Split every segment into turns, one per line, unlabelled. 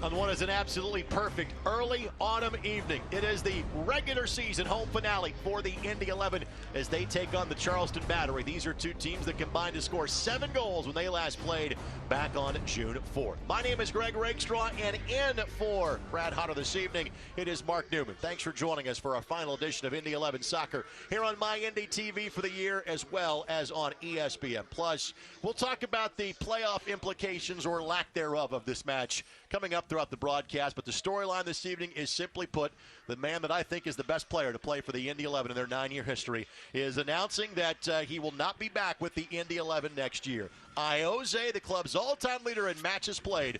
On what is an absolutely perfect early autumn evening. It is the regular season home finale for the Indy 11 as they take on the Charleston Battery. These are two teams that combined to score 7 goals when they last played back on June 4th. My name is Greg Rakestraw, and in for Brad Hodder this evening, it is Mark Newman. Thanks for joining us for our final edition of Indy 11 Soccer here on My Indy TV for the year, as well as on ESPN+. We'll talk about the playoff implications or lack thereof of this match coming up throughout the broadcast, but the storyline this evening is, simply put, the man that I think is the best player to play for the Indy 11 in their 9-year history is announcing that he will not be back with the Indy 11 next year. Ioze, the club's all-time leader in matches played,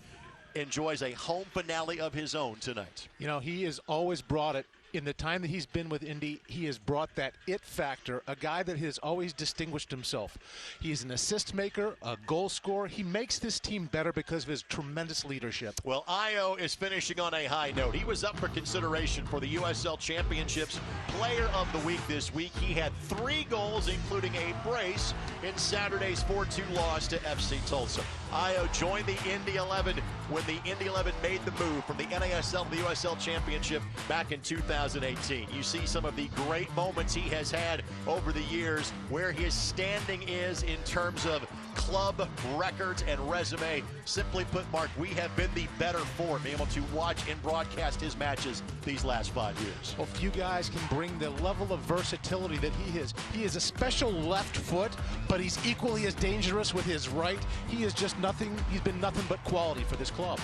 enjoys a home finale of his own tonight.
You know, he has always brought it. In the time that he's been with Indy, he has brought that it factor, a guy that has always distinguished himself. He's an assist maker, a goal scorer. He makes this team better because of his tremendous leadership.
Well, Io is finishing on a high note. He was up for consideration for the USL Championship's Player of the Week this week. He had 3 goals, including a brace in Saturday's 4-2 loss to FC Tulsa. Io joined the Indy 11 when the Indy 11 made the move from the NASL to the USL Championship back in 2018. You see some of the great moments he has had over the years, where his standing is in terms of club records and resume. Simply put, Mark, we have been the better for being able to watch and broadcast his matches these last 5 years.
Well, few guys can bring the level of versatility that he is. He is a special left foot, but he's equally as dangerous with his right. He is just nothing. He's been nothing but quality for this club.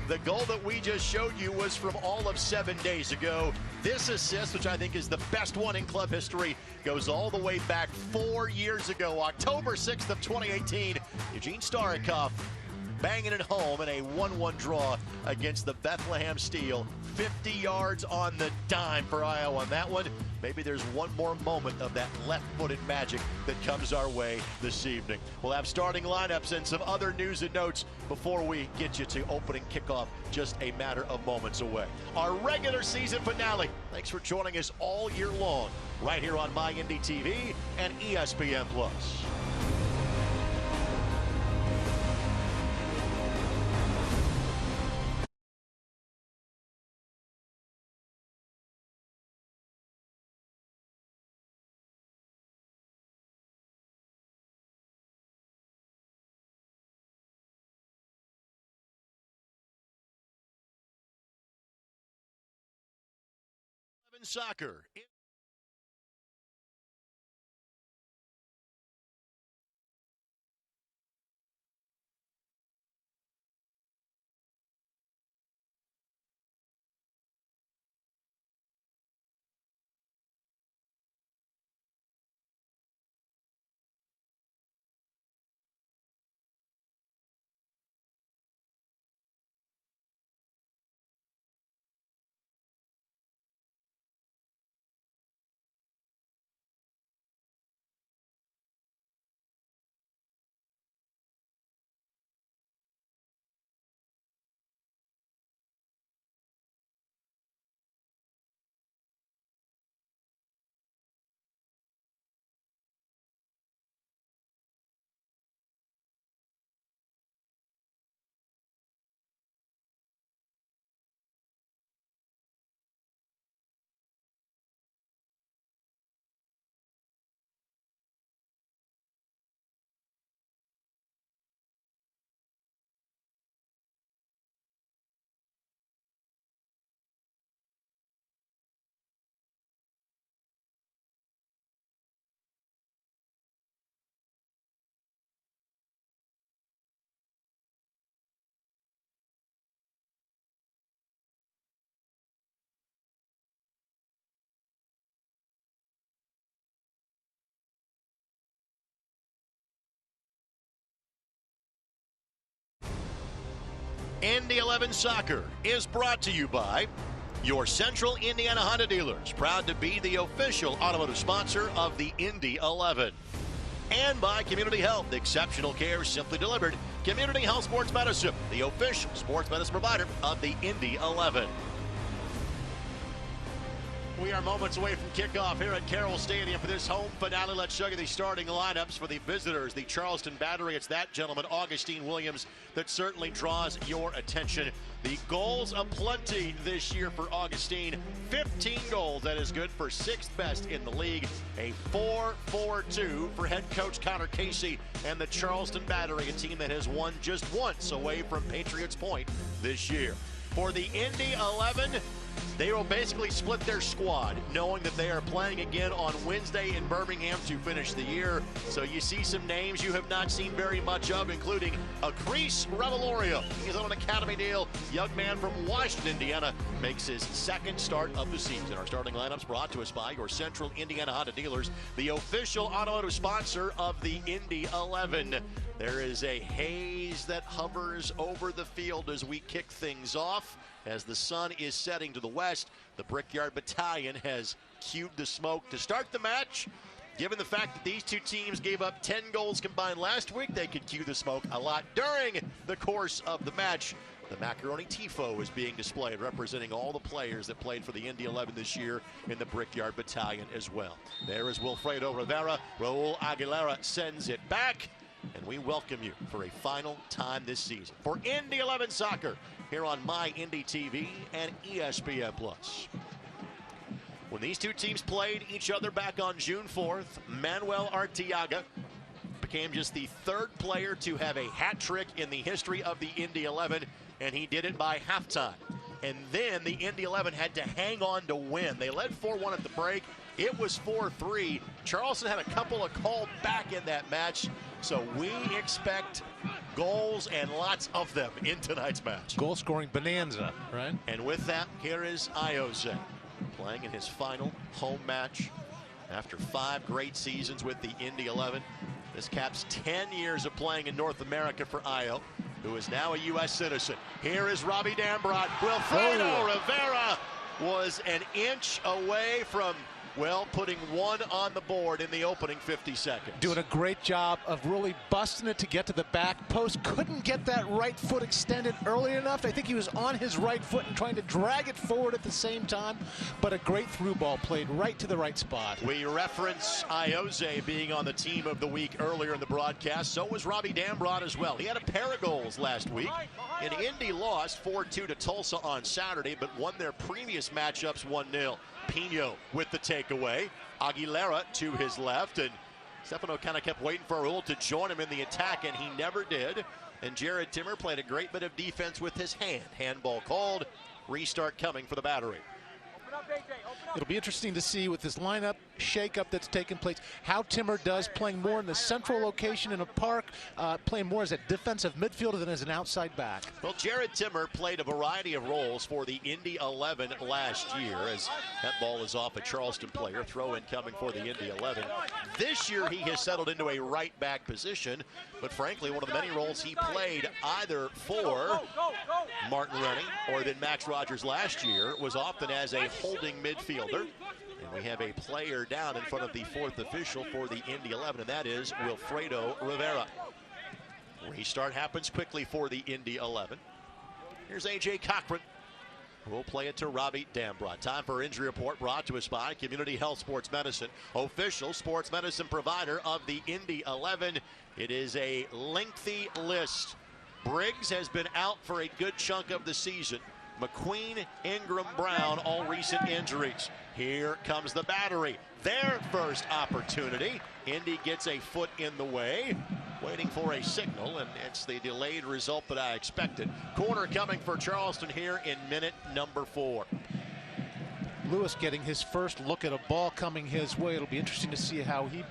The goal that we just showed you was from all of 7 days ago. This assist, which I think is the best one in club history, goes all the way back 4 years ago, October 6th of 2018. Eugene Starikoff banging it home in a 1-1 draw against the Bethlehem Steel. 50 yards on the dime for Iowa on that one. Maybe there's one more moment of that left-footed magic that comes our way this evening. We'll have starting lineups and some other news and notes before we get you to opening kickoff, just a matter of moments away. Our regular season finale. Thanks for joining us all year long, right here on My Indy TV and ESPN+. Soccer. Indy 11 Soccer is brought to you by your Central Indiana Honda dealers, proud to be the official automotive sponsor of the Indy 11. And by Community Health, exceptional care simply delivered. Community Health Sports Medicine, the official sports medicine provider of the Indy 11. We are moments away from kickoff here at Carroll Stadium for this home finale. Let's show you the starting lineups for the visitors, the Charleston Battery. It's that gentleman, Augustine Williams, that certainly draws your attention. The goals aplenty this year for Augustine. 15 goals. That is good for sixth best in the league. A 4-4-2 for head coach Connor Casey and the Charleston Battery, a team that has won just once away from Patriots Point this year. For the Indy 11, they will basically split their squad, knowing that they are playing again on Wednesday in Birmingham to finish the year. So you see some names you have not seen very much of, including Acrease Revelorio. He's on an academy deal. Young man from Washington, Indiana, makes his second start of the season. Our starting lineups brought to us by your Central Indiana Honda dealers, the official automotive sponsor of the Indy 11. There is a haze that hovers over the field as we kick things off. As the sun is setting to the west, the Brickyard Battalion has cued the smoke to start the match. Given the fact that these two teams gave up 10 goals combined last week, they could cue the smoke a lot during the course of the match. The Macaroni Tifo is being displayed, representing all the players that played for the Indy 11 this year in the Brickyard Battalion as well. There is Wilfredo Rivera. Raul Aguilera sends it back. And we welcome you for a final time this season for Indy 11 Soccer here on My Indy TV and ESPN+. When these two teams played each other back on June 4th, Manuel Arteaga became just the third player to have a hat trick in the history of the Indy 11, and he did it by halftime. And then the Indy 11 had to hang on to win. They led 4-1 at the break. It was 4-3. Charleston had a couple of called back in that match. So we expect goals and lots of them in tonight's match.
Goal scoring bonanza, right?
And with that, here is Iose playing in his final home match after 5 great seasons with the Indy 11. This caps 10 years of playing in North America for Io, who is now a U.S. citizen. Here is Robbie Dambrot. Wilfredo Rivera was an inch away from, well, putting one on the board in the opening 50 seconds.
Doing a great job of really busting it to get to the back post. Couldn't get that right foot extended early enough. I think he was on his right foot and trying to drag it forward at the same time. But a great through ball played right to the right spot.
We reference Iose being on the team of the week earlier in the broadcast. So was Robbie Dambrot as well. He had a pair of goals last week. And Indy lost 4-2 to Tulsa on Saturday, but won their previous matchups 1-0. Pino with the takeaway. Aguilera to his left, and Stefano kind of kept waiting for Raul to join him in the attack, and he never did. And Jared Timmer played a great bit of defense with his hand. Handball called. Restart coming for the Battery.
It'll be interesting to see with this lineup shakeup that's taking place how Timmer does, playing more in the central location in a park, playing more as a defensive midfielder than as an outside back.
Well, Jared Timmer played a variety of roles for the Indy 11 last year, as that ball is off a Charleston player. Throw in coming for the Indy 11. This year he has settled into a right back position, but frankly one of the many roles he played either for Martin Rennie or then Max Rogers last year was often as a holding midfielder. And we have a player down in front of the fourth official for the Indy 11, and that is Wilfredo Rivera. Restart happens quickly for the Indy 11. Here's A.J. Cochran. We'll play it to Robbie Dambrot. Time for injury report brought to us by Community Health Sports Medicine, official sports medicine provider of the Indy 11. It is a lengthy list. Briggs has been out for a good chunk of the season. McQueen, Ingram, Brown, all recent injuries. Here comes the Battery. Their first opportunity. Indy gets a foot in the way, waiting for a signal, and it's the delayed result that I expected. Corner coming for Charleston here in minute number 4.
Lewis getting his first look at a ball coming his way. It'll be interesting to see how he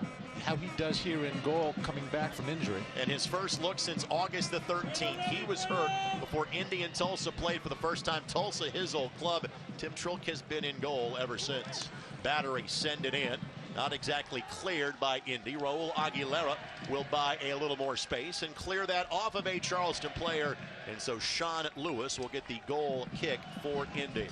does here in goal coming back from injury.
And his first look since August the 13th. He was hurt before Indy and Tulsa played for the first time. Tulsa, his old club. Tim Trilk has been in goal ever since. Battery send it in. Not exactly cleared by Indy. Raul Aguilera will buy a little more space and clear that off of a Charleston player. And so Sean Lewis will get the goal kick for Indy.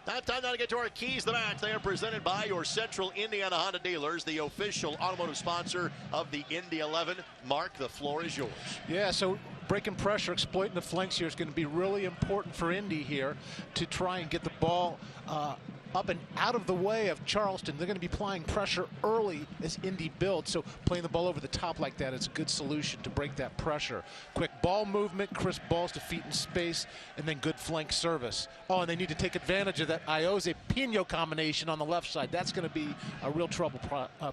Time now to get to our keys to the match. They are presented by your Central Indiana Honda dealers, the official automotive sponsor of the Indy 11. Mark, the floor is yours.
Yeah, so breaking pressure, exploiting the flanks here is going to be really important for Indy here to try and get the ball up and out of the way of Charleston. They're going to be applying pressure early as Indy builds, so playing the ball over the top like that is a good solution to break that pressure. Quick ball movement, crisp balls to feet in space, and then good flank service. Oh, and they need to take advantage of that Ioze-Pino combination on the left side. That's going to be a real trouble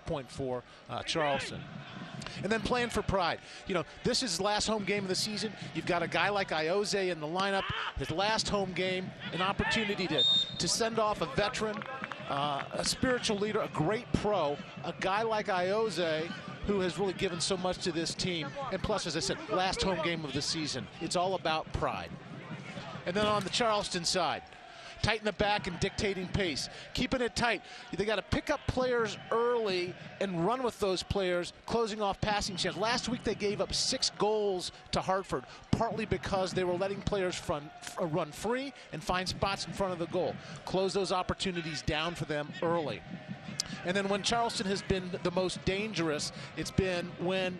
point for Charleston. And then playing for pride. You know, this is his last home game of the season. You've got a guy like Ioze in the lineup, his last home game, an opportunity to send off a veteran, a spiritual leader, a great pro, a guy like Ioze who has really given so much to this team. And plus, as I said, last home game of the season. It's all about pride. And then on the Charleston side, tighten the back and dictating pace, keeping it tight. They got to pick up players early and run with those players, closing off passing chance. Last week they gave up 6 goals to Hartford, partly because they were letting players run free and find spots in front of the goal. Close those opportunities down for them early. And then when Charleston has been the most dangerous, it's been when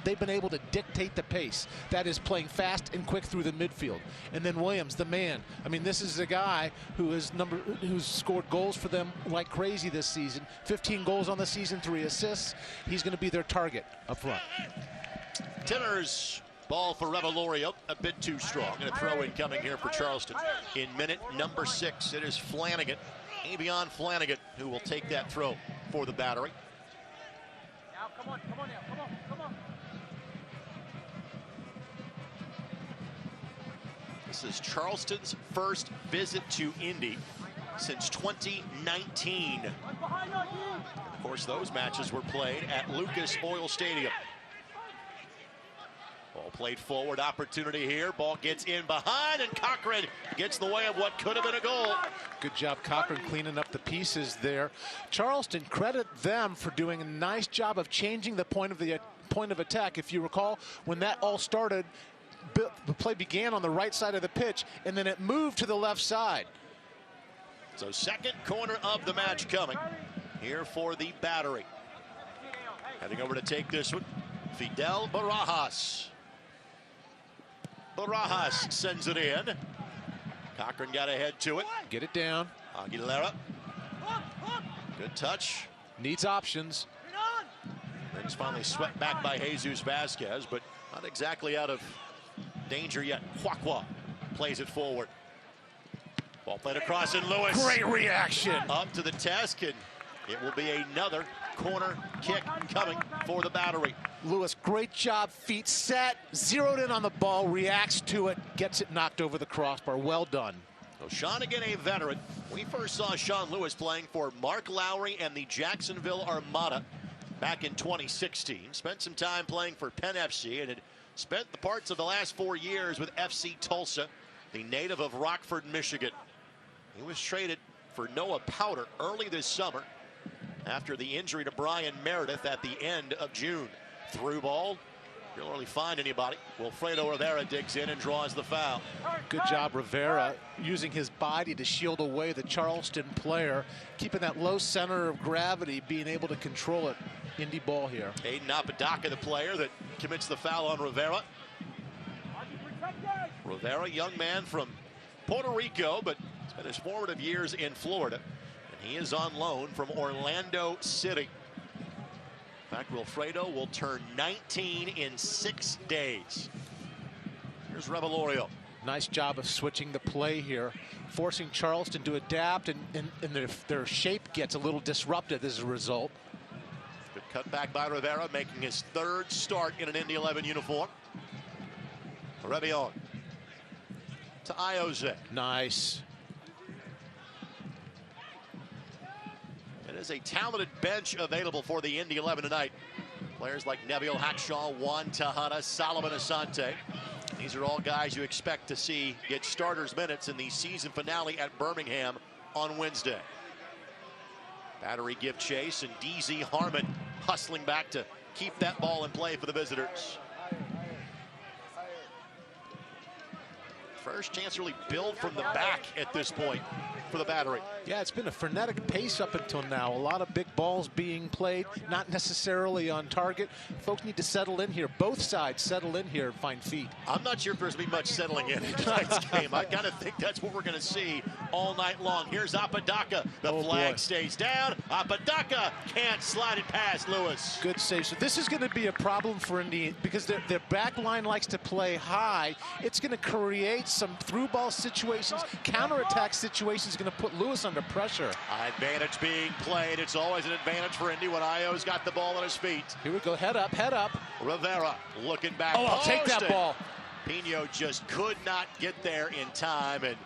they've been able to dictate the pace. That is playing fast and quick through the midfield. And then Williams, the man. I mean, this is a guy who's scored goals for them like crazy this season. 15 goals on the season, 3 assists. He's going to be their target up front.
Tinner's ball for Revelorio, a bit too strong. And a throw in coming here for Charleston. In minute number 6, it is Flanagan. Avion Flanagan, who will take that throw for the Battery.
Now, come on now, come on.
This is Charleston's first visit to Indy since 2019. Of course, those matches were played at Lucas Oil Stadium. Ball played forward, opportunity here. Ball gets in behind, and Cochran gets in the way of what could have been a goal.
Good job, Cochran, cleaning up the pieces there. Charleston, credit them for doing a nice job of changing the point of attack. If you recall, when that all started, the play began on the right side of the pitch, and then it moved to the left side.
So second corner of the match coming here for the Battery. Heading over to take this one, Fidel Barajas. Barajas sends it in. Cochran got ahead to it.
Get it down.
Aguilera. Good touch.
Needs options.
Things finally swept back by Jesus Vasquez, but not exactly out of danger yet. Kwakwa plays it forward. Ball played across, and Lewis.
Great reaction.
Up to the task, and it will be another corner kick coming for the Battery.
Lewis, great job, feet set, zeroed in on the ball, reacts to it, gets it knocked over the crossbar. Well done.
So Sean again, a veteran. We first saw Sean Lewis playing for Mark Lowry and the Jacksonville Armada back in 2016. Spent some time playing for Penn FC and had spent the parts of the last 4 years with FC Tulsa, the native of Rockford, Michigan. He was traded for Noah Powder early this summer after the injury to Brian Meredith at the end of June. Through ball, you don't really find anybody. Wilfredo Rivera digs in and draws the foul.
Good job, Rivera, using his body to shield away the Charleston player, keeping that low center of gravity, being able to control it. Indy ball here.
Aiden Apodaca, the player that commits the foul on Rivera. Rivera, young man from Puerto Rico, but spent his formative years in Florida. And he is on loan from Orlando City. In fact, Wilfredo will turn 19 in 6 days. Here's Revelorio.
Nice job of switching the play here, forcing Charleston to adapt, and their shape gets a little disrupted as a result.
Good cut back by Rivera, making his 3rd start in an Indy 11 uniform. Revion to Ioze.
Nice.
It is a talented bench available for the Indy 11 tonight. Players like Neville Hackshaw, Juan Tejada, Solomon Asante. These are all guys you expect to see get starters minutes in the season finale at Birmingham on Wednesday. Battery give chase, and DZ Harmon hustling back to keep that ball in play for the visitors. First chance to really build from the back at this point for the Battery.
Yeah, it's been a frenetic pace up until now. A lot of big balls being played, not necessarily on target. Folks need to settle in here. Both sides settle in here and find feet.
I'm not sure if there's going to be much settling in tonight's game. I kind of think that's what we're going to see all night long. Here's Apodaca. The flag stays down. Apodaca can't slide it past Lewis.
Good save. So this is going to be a problem for Indy because their back line likes to play high. It's going to create some through ball situations, counterattack situations, going to put Lewis under pressure.
Advantage being played. It's always an advantage for Indy when Ayo's got the ball on his feet.
Here we go. Head up, head up.
Rivera looking back.
Oh, I'll take that ball.
Pino just could not get there in time, and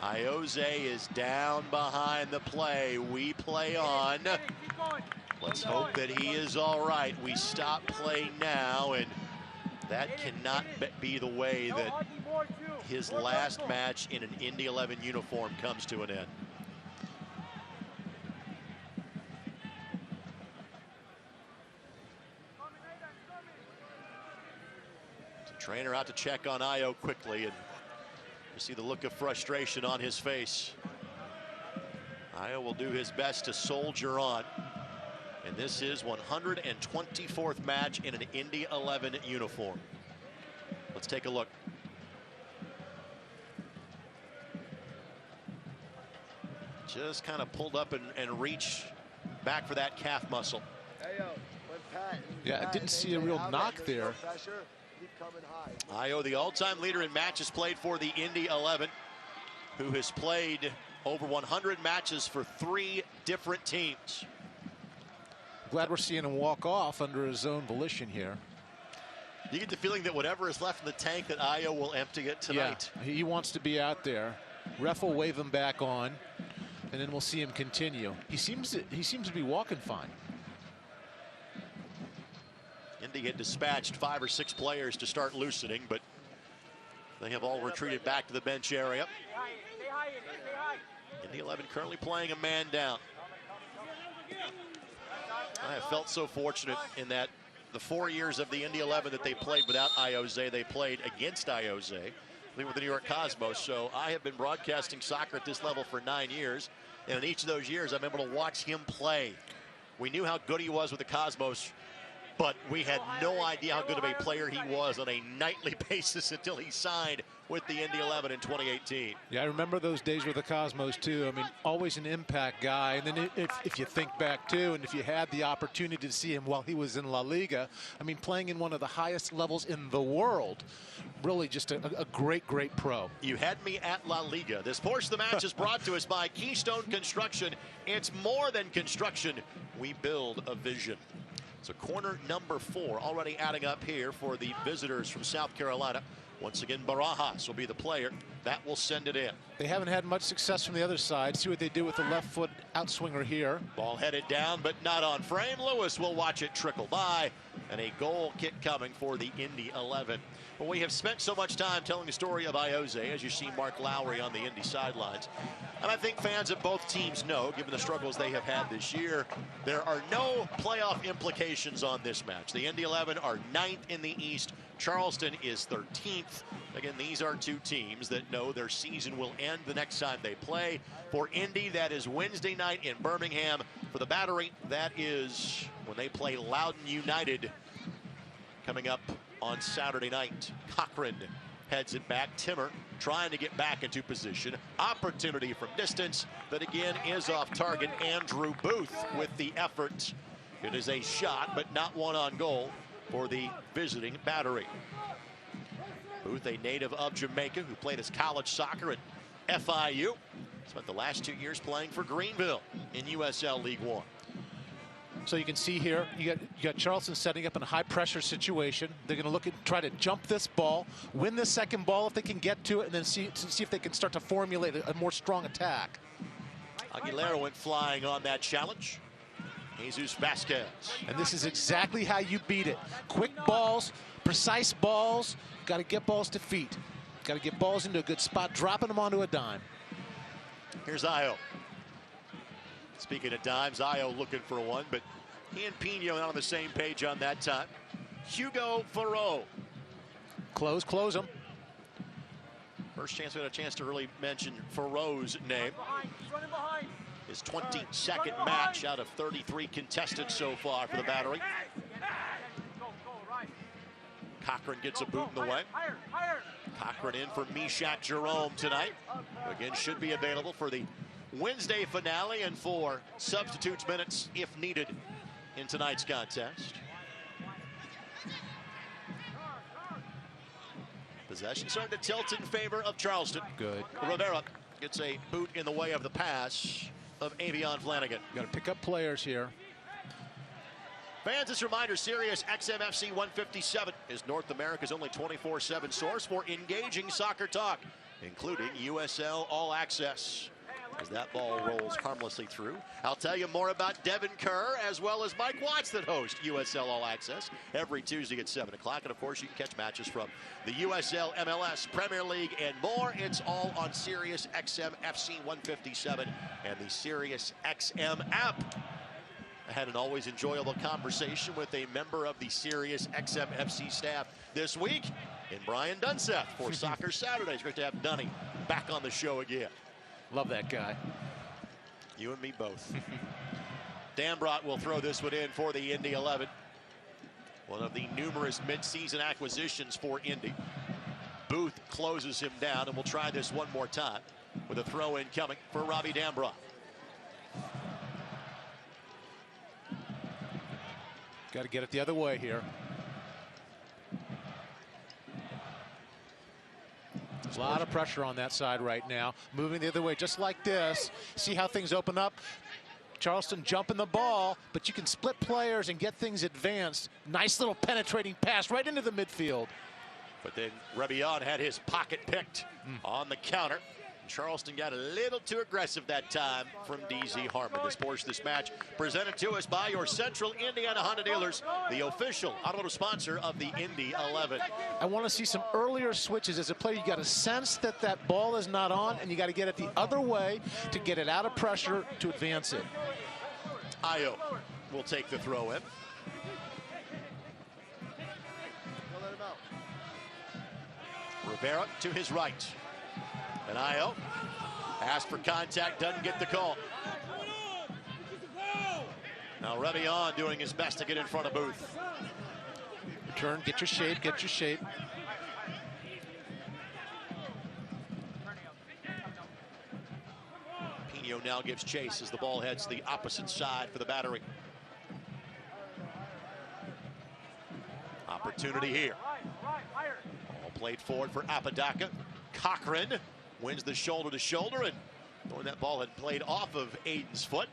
Ayoze is down behind the play. We play on. Let's hope that he is all right. We stop play now, and that cannot be the way that his last match in an Indy 11 uniform comes to an end. Trainer out to check on Ayo quickly, and you see the look of frustration on his face. Ayo will do his best to soldier on, and this is 124th match in an Indy 11 uniform. Let's take a look. Just kind of pulled up and reached back for that calf muscle.
Yeah, I didn't see a real knock there.
Ayo, the all-time leader in matches played for the Indy 11, who has played over 100 matches for 3 different teams.
Glad we're seeing him walk off under his own volition here.
You get the feeling that whatever is left in the tank, that Ayo will empty it tonight.
Yeah, he wants to be out there. Ref will wave him back on, and then we'll see him continue. He seems to be walking fine.
Indy had dispatched 5 or 6 players to start loosening, but they have all retreated back to the bench area. Indy 11 currently playing a man down. I have felt so fortunate in that the 4 years of the Indy 11 that they played without Ayoze, they played against Ayoze with the New York Cosmos. So I have been broadcasting soccer at this level for 9 years, and in each of those years I'm able to watch him play. We knew how good he was with the Cosmos, but we had no idea how good of a player he was on a nightly basis until he signed with the Indy 11 in 2018.
Yeah, I remember those days with the Cosmos too. I mean, always an impact guy. And then if you think back too, and if you had the opportunity to see him while he was in La Liga, I mean, playing in one of the highest levels in the world, really just a great, great pro.
You had me at La Liga. This portion of the match is brought to us by Keystone Construction. It's more than construction. We build a vision. So corner number 4 already adding up here for the visitors from South Carolina. Once again, Barajas will be the player that will send it in.
They haven't had much success from the other side. See what they do with the left foot outswinger here.
Ball headed down, but not on frame. Lewis will watch it trickle by, and a goal kick coming for the Indy 11. Well, we have spent so much time telling the story of Ayoze, as you see Mark Lowry on the Indy sidelines. And I think fans of both teams know, given the struggles they have had this year, there are no playoff implications on this match. The Indy 11 are 9th in the East. Charleston is 13th. Again, these are 2 teams that know their season will end the next time they play. For Indy, that is Wednesday night in Birmingham. For the Battery, that is when they play Loudoun United coming up on Saturday night. Cochran heads it back. Timmer trying to get back into position. Opportunity from distance that again is off target. Andrew Booth with the effort. It is a shot, but not one on goal for the visiting Battery. Booth, a native of Jamaica who played his college soccer at FIU. Spent the last 2 years playing for Greenville in USL League One.
So you can see here, you got Charleston setting up in a high-pressure situation. They're going to look at try to jump this ball, win the second ball if they can get to it, and then see if they can start to formulate a more strong attack.
Aguilera went flying on that challenge. Jesus Vasquez.
And this is exactly how you beat it. Quick balls, precise balls. Got to get balls to feet. Got to get balls into a good spot, dropping them onto a dime.
Here's Ayo. Speaking of dimes, Ayo looking for one, but he and Pino not on the same page on that time. Hugo Farreau.
Close them.
First chance we had a chance to really mention Farrow's name. His 22nd match out of 33 contested so far for the Battery. Cochran gets a boot in the way. Cochran in for Meshach Jerome tonight. Again, should be available for the Wednesday finale and for substitutes minutes if needed in tonight's contest. Possession starting to tilt in favor of Charleston.
Good.
Rivera gets a boot in the way of the pass of Avion Flanagan.
Got to pick up players here.
Fans, this reminder, Sirius XM-FC 157 is North America's only 24/7 source for engaging soccer talk, including USL All Access. As that ball rolls harmlessly through, I'll tell you more about Devin Kerr as well as Mike Watts that host USL All Access every Tuesday at 7 o'clock. And of course, you can catch matches from the USL, MLS, Premier League, and more. It's all on Sirius XM-FC 157 and the Sirius XM app. I had an always enjoyable conversation with a member of the Sirius XM-FC staff this week in Brian Dunseth for Soccer Saturdays. Great to have Dunny back on the show again.
Love that guy.
You and me both. Dambrot will throw this one in for the Indy 11. One of the numerous midseason acquisitions for Indy. Booth closes him down, and we'll try this one more time with a throw in coming for Robbie Dambrot.
Got to get it the other way here. There's a lot of pressure on that side right now. Moving the other way just like this. See how things open up? Charleston jumping the ball, but you can split players and get things advanced. Nice little penetrating pass right into the midfield.
But then Rebillon had his pocket picked on the counter. Charleston got a little too aggressive that time from DZ Harmon. This portion of this match presented to us by your Central Indiana Honda dealers, the official automotive sponsor of the Indy 11.
I want to see some earlier switches. As a player, you got to sense that that ball is not on, and you got to get it the other way to get it out of pressure to advance it.
Ayo will take the throw in. Rivera to his right. And Ayo asks for contact, doesn't get the call. Now Rebillon doing his best to get in front of Booth.
Return, get your shape, get your shape.
Pino now gives chase as the ball heads to the opposite side for the Battery. Opportunity here. Ball played forward for Apodaca. Cochran wins the shoulder to shoulder, and knowing that ball had played off of Aiden's foot.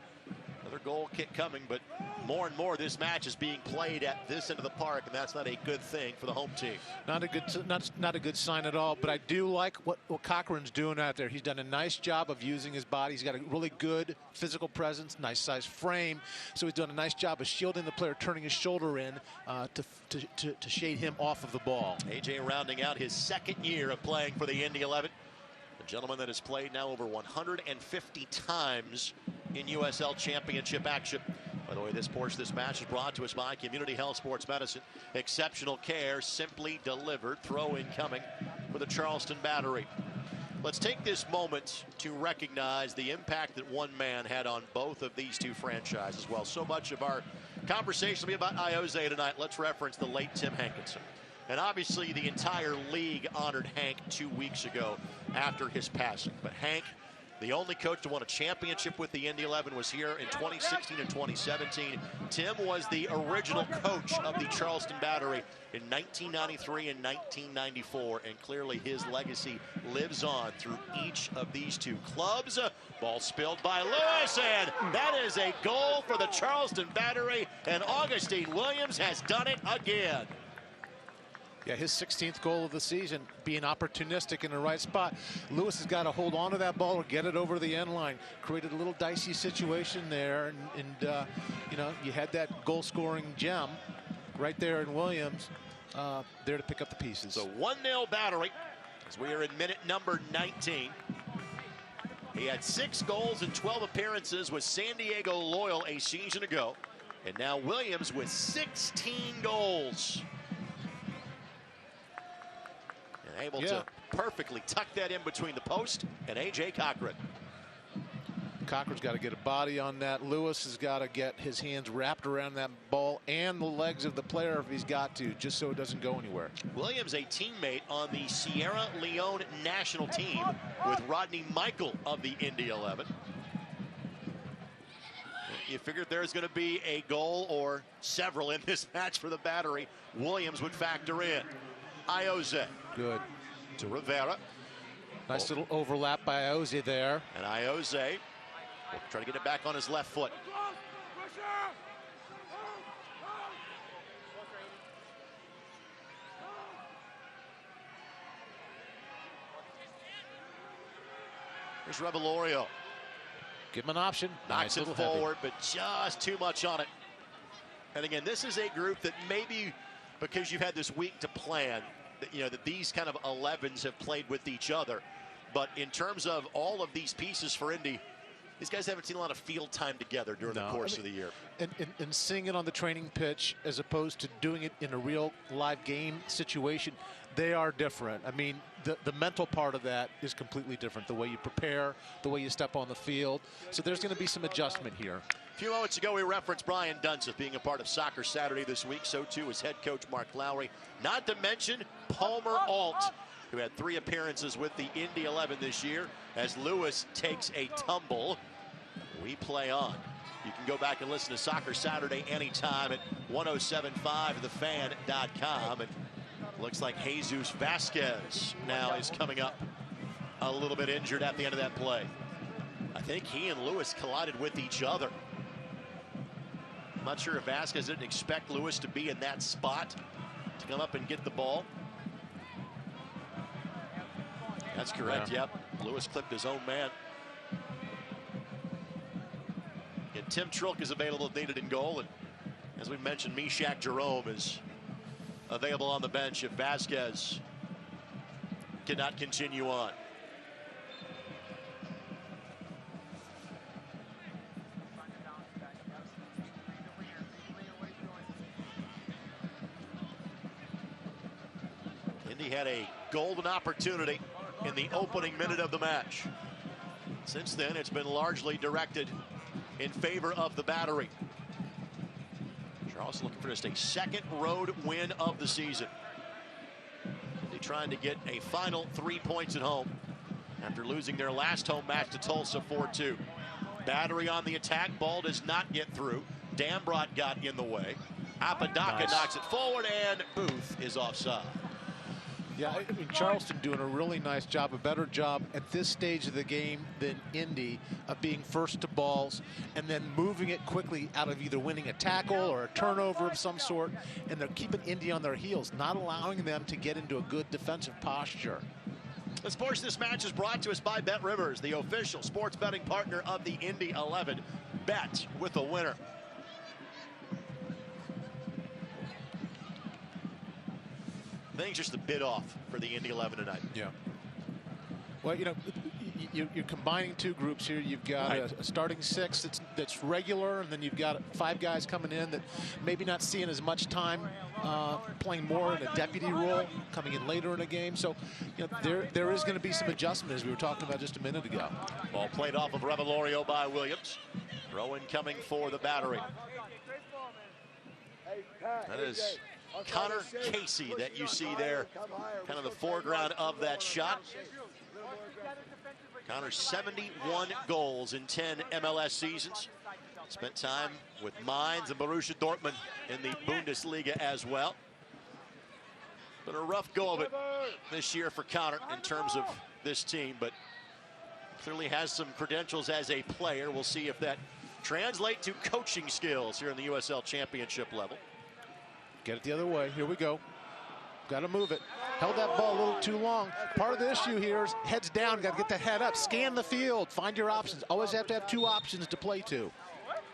Another goal kick coming, but more and more this match is being played at this end of the park, and that's not a good thing for the home team.
Not a good sign at all, but I do like what Cochran's doing out there. He's done a nice job of using his body. He's got a really good physical presence, nice size frame, so he's done a nice job of shielding the player, turning his shoulder in to shade him off of the ball.
AJ rounding out his second year of playing for the Indy 11. A gentleman that has played now over 150 times in USL Championship action. By the way, this portion of this match is brought to us by Community Health Sports Medicine. Exceptional care, simply delivered. Throw in coming for the Charleston Battery. Let's take this moment to recognize the impact that one man had on both of these two franchises. Well, so much of our conversation will be about Iose tonight. Let's reference the late Tim Hankinson. And obviously the entire league honored Hank 2 weeks ago after his passing. But Hank, the only coach to win a championship with the Indy 11, was here in 2016 and 2017. Tim was the original coach of the Charleston Battery in 1993 and 1994, and clearly his legacy lives on through each of these two clubs. Ball spilled by Lewis, and that is a goal for the Charleston Battery, and Augustine Williams has done it again.
Yeah, his 16th goal of the season, being opportunistic in the right spot. Lewis has got to hold on to that ball or get it over the end line. Created a little dicey situation there, and you know, you had that goal-scoring gem right there in Williams, there to pick up the pieces.
So 1-0 Battery as we are in minute number 19. He had 6 goals in 12 appearances with San Diego Loyal a season ago, and now Williams with 16 goals. Able to perfectly tucked that in between the post and A.J. Cochran.
Cochran's got to get a body on that. Lewis has got to get his hands wrapped around that ball and the legs of the player if he's got to, just so it doesn't go anywhere.
Williams, a teammate on the Sierra Leone national team with Rodney Michael of the Indy 11. You figured there's going to be a goal or several in this match for the Battery. Williams would factor in. Ioze.
Good.
To Rivera.
Nice little overlap by Ioze there.
And Ioze will try to get it back on his left foot. Here's Revelorio.
Give him an option.
Knocks it forward, but just too much on it. And again, this is a group that maybe because you've had this week to plan, that, you know, that these kind of 11s have played with each other. But in terms of all of these pieces for Indy, these guys haven't seen a lot of field time together during the course of the year.
And seeing it on the training pitch as opposed to doing it in a real live game situation, they are different. I mean, the mental part of that is completely different. The way you prepare, the way you step on the field. So there's going to be some adjustment here.
A few moments ago, we referenced Brian Dunseth being a part of Soccer Saturday this week. So too is head coach Mark Lowry. Not to mention Palmer Alt, who had 3 appearances with the Indy 11 this year. As Lewis takes a tumble, we play on. You can go back and listen to Soccer Saturday anytime at 1075thefan.com. And looks like Jesus Vasquez now is coming up a little bit injured at the end of that play. I think he and Lewis collided with each other. I'm not sure if Vasquez didn't expect Lewis to be in that spot to come up and get the ball. That's correct, yep. Lewis clipped his own man. And Tim Trilk is available if needed in goal. And as we mentioned, Meshach Jerome is available on the bench if Vasquez cannot continue on. Indy had a golden opportunity in the opening minute of the match. Since then, it's been largely directed in favor of the Battery. Charleston looking for just a second road win of the season. They're trying to get a final 3 points at home after losing their last home match to Tulsa 4-2. Battery on the attack. Ball does not get through. Dambrot got in the way. Apodaca knocks it forward, and Booth is offside.
Yeah, I mean, Charleston doing a really nice job, a better job at this stage of the game than Indy of being first to balls and then moving it quickly out of either winning a tackle or a turnover of some sort. And they're keeping Indy on their heels, not allowing them to get into a good defensive posture.
This portion of this match is brought to us by Bet Rivers, the official sports betting partner of the Indy 11. Bet with a winner. Things just a bit off for the Indy 11 tonight.
Yeah. Well, you know, you're combining 2 groups here. You've got a starting 6 that's regular, and then you've got 5 guys coming in that maybe not seeing as much time, playing more in a deputy role, coming in later in a game. So, you know, there is going to be some adjustment, as we were talking about just a minute ago.
Ball played off of Revelorio by Williams. Throw-in coming for the Battery. That is Connor Casey that you see there, kind of the foreground of that shot. Connor, 71 goals in 10 MLS seasons. Spent time with Mainz and Borussia Dortmund in the Bundesliga as well. Been a rough go of it this year for Connor in terms of this team, but clearly has some credentials as a player. We'll see if that translates to coaching skills here in the USL Championship level.
Get it the other way. Here we go. Got to move it. Held that ball a little too long. Part of the issue here is heads down. Got to get the head up. Scan the field. Find your options. Always have to have 2 options to play to.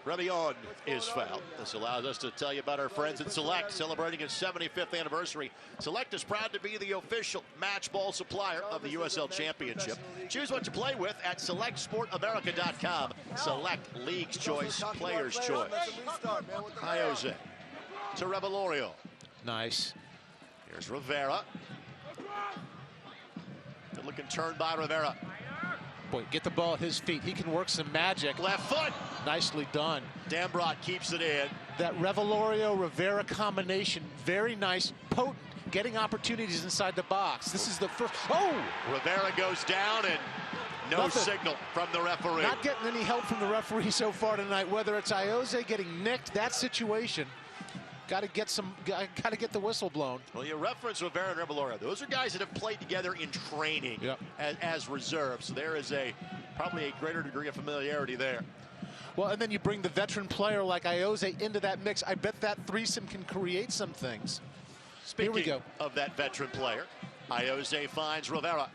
Revion is fouled. This allows us to tell you about our friends at Select, celebrating its 75th anniversary. Select is proud to be the official match ball supplier of the USL Championship. Choose what to play with at SelectSportAmerica.com. Select, League's choice, player's choice. Ioze to Revelorio.
Nice.
Here's Rivera. Good looking turn by Rivera.
Boy, get the ball at his feet. He can work some magic.
Left foot.
Nicely done.
Dambrot keeps it in.
That Revelorio-Rivera combination, very nice, potent, getting opportunities inside the box. This is the first. Oh!
Rivera goes down and no signal from the referee.
Not getting any help from the referee so far tonight. Whether it's Iose getting nicked, that situation. Got to get the whistle blown.
Well, you reference Rivera and Revelorio. Those are guys that have played together in training as reserves. So there is probably a greater degree of familiarity there.
Well, and then you bring the veteran player like Iose into that mix. I bet that threesome can create some things.
Speaking
Here we go.
of that veteran player, Iose finds Rivera.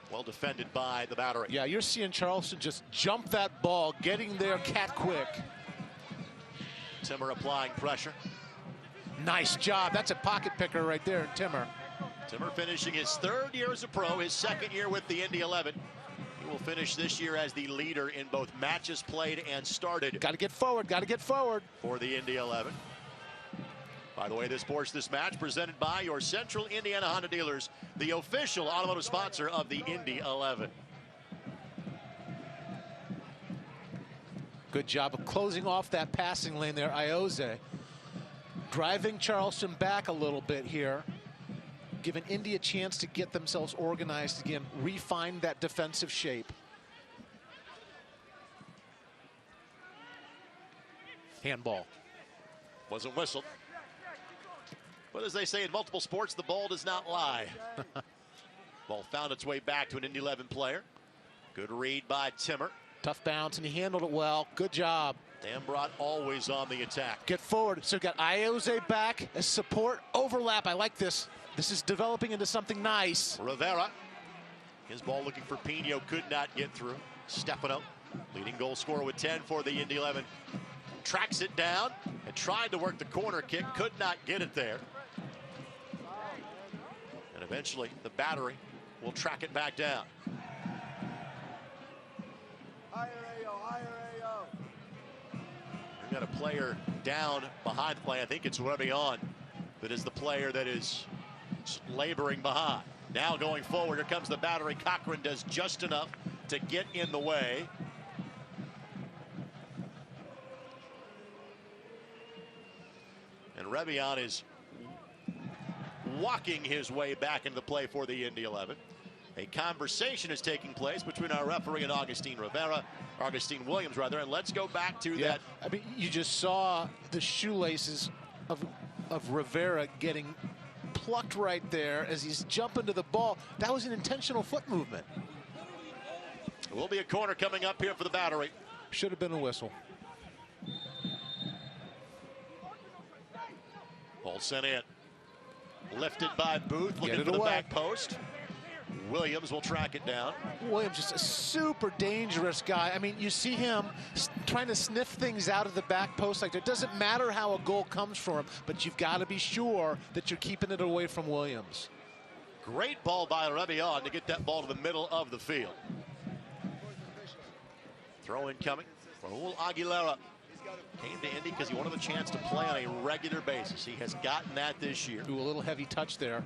Well defended by the battery.
Yeah, you're seeing Charleston just jump that ball, getting there cat quick.
Timmer applying pressure.
Nice job. That's a pocket picker right there, Timmer.
Timmer finishing his 3rd year as a pro, his 2nd year with the Indy 11. He will finish this year as the leader in both matches played and started.
Got to get forward, got to get forward.
For the Indy 11. By the way, this match presented by your Central Indiana Honda dealers, the official automotive sponsor of the Indy 11.
Good job of closing off that passing lane there, Iose. Driving Charleston back a little bit here. Giving Indy a chance to get themselves organized again, refine that defensive shape. Handball.
Wasn't whistled. But as they say in multiple sports, the ball does not lie. Ball found its way back to an Indy 11 player. Good read by Timmer.
Tough bounce, and he handled it well. Good job.
Dambrot always on the attack.
Get forward. So we've got Iose back as support. Overlap. I like this. This is developing into something nice.
Rivera. His ball looking for Pino. Could not get through. Stefano, leading goal scorer with 10 for the Indy 11. Tracks it down and tried to work the corner kick. Could not get it there. And eventually the battery will track it back down. We've got a player down behind the play. I think it's Rebion that is the player that is laboring behind. Now going forward, here comes the battery. Cochran does just enough to get in the way. And Rebion is walking his way back into the play for the Indy 11. A conversation is taking place between our referee and Augustine Williams, and let's go back to that.
I mean, you just saw the shoelaces of Rivera getting plucked right there as he's jumping to the ball. That was an intentional foot movement.
It will be a corner coming up here for the battery.
Should have been a whistle.
Ball sent in. Lifted by Booth, looking for the back post. Williams will track it down.
Williams is a super dangerous guy. I mean, you see him trying to sniff things out of the back post like that. It doesn't matter how a goal comes from him, but you've got to be sure that you're keeping it away from Williams.
Great ball by Rebion to get that ball to the middle of the field. Throw in coming. Raul Aguilera came to Indy because he wanted a chance to play on a regular basis. He has gotten that this year.
Ooh, a little heavy touch there.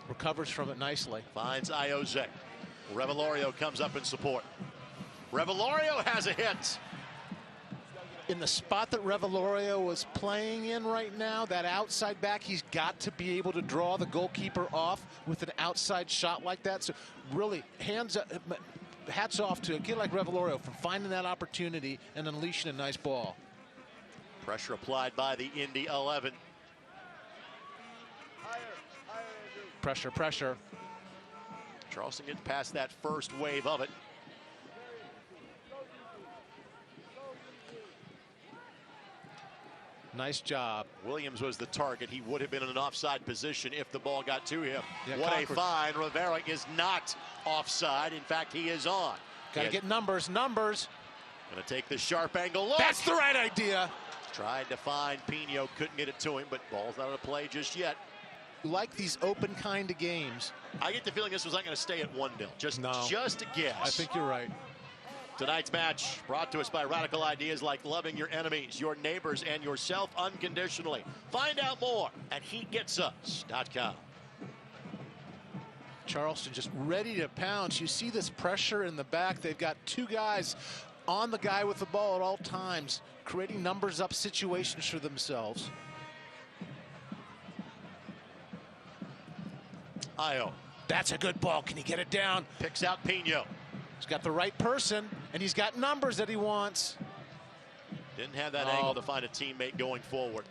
Recovers from it nicely.
Finds Iose. Revelorio comes up in support. Revelorio has a hit.
In the spot that Revelorio was playing in right now, that outside back, he's got to be able to draw the goalkeeper off with an outside shot like that. So really, hats off to a kid like Revelorio for finding that opportunity and unleashing a nice ball.
Pressure applied by the Indy 11.
Pressure, pressure.
Charleston gets past that first wave of it.
Nice job.
Williams was the target. He would have been in an offside position if the ball got to him.
Yeah,
what a find. Rivera is not offside. In fact, he is on.
Got to get numbers.
Going to take the sharp angle look.
That's the right idea.
Tried to find Pino. Couldn't get it to him, but ball's not out of play just yet.
Like these open kind of games.
I get the feeling this was not going to stay at 1-0. Just a guess.
I think you're right.
Tonight's match brought to us by radical ideas like loving your enemies, your neighbors, and yourself unconditionally. Find out more at HeGetsUs.com.
Charleston just ready to pounce. You see this pressure in the back. They've got two guys on the guy with the ball at all times, creating numbers up situations for themselves.
Io.
That's a good ball. Can he get it down?
Picks out Pino.
He's got the right person, and he's got numbers that he wants.
Didn't have that angle to find a teammate going forward.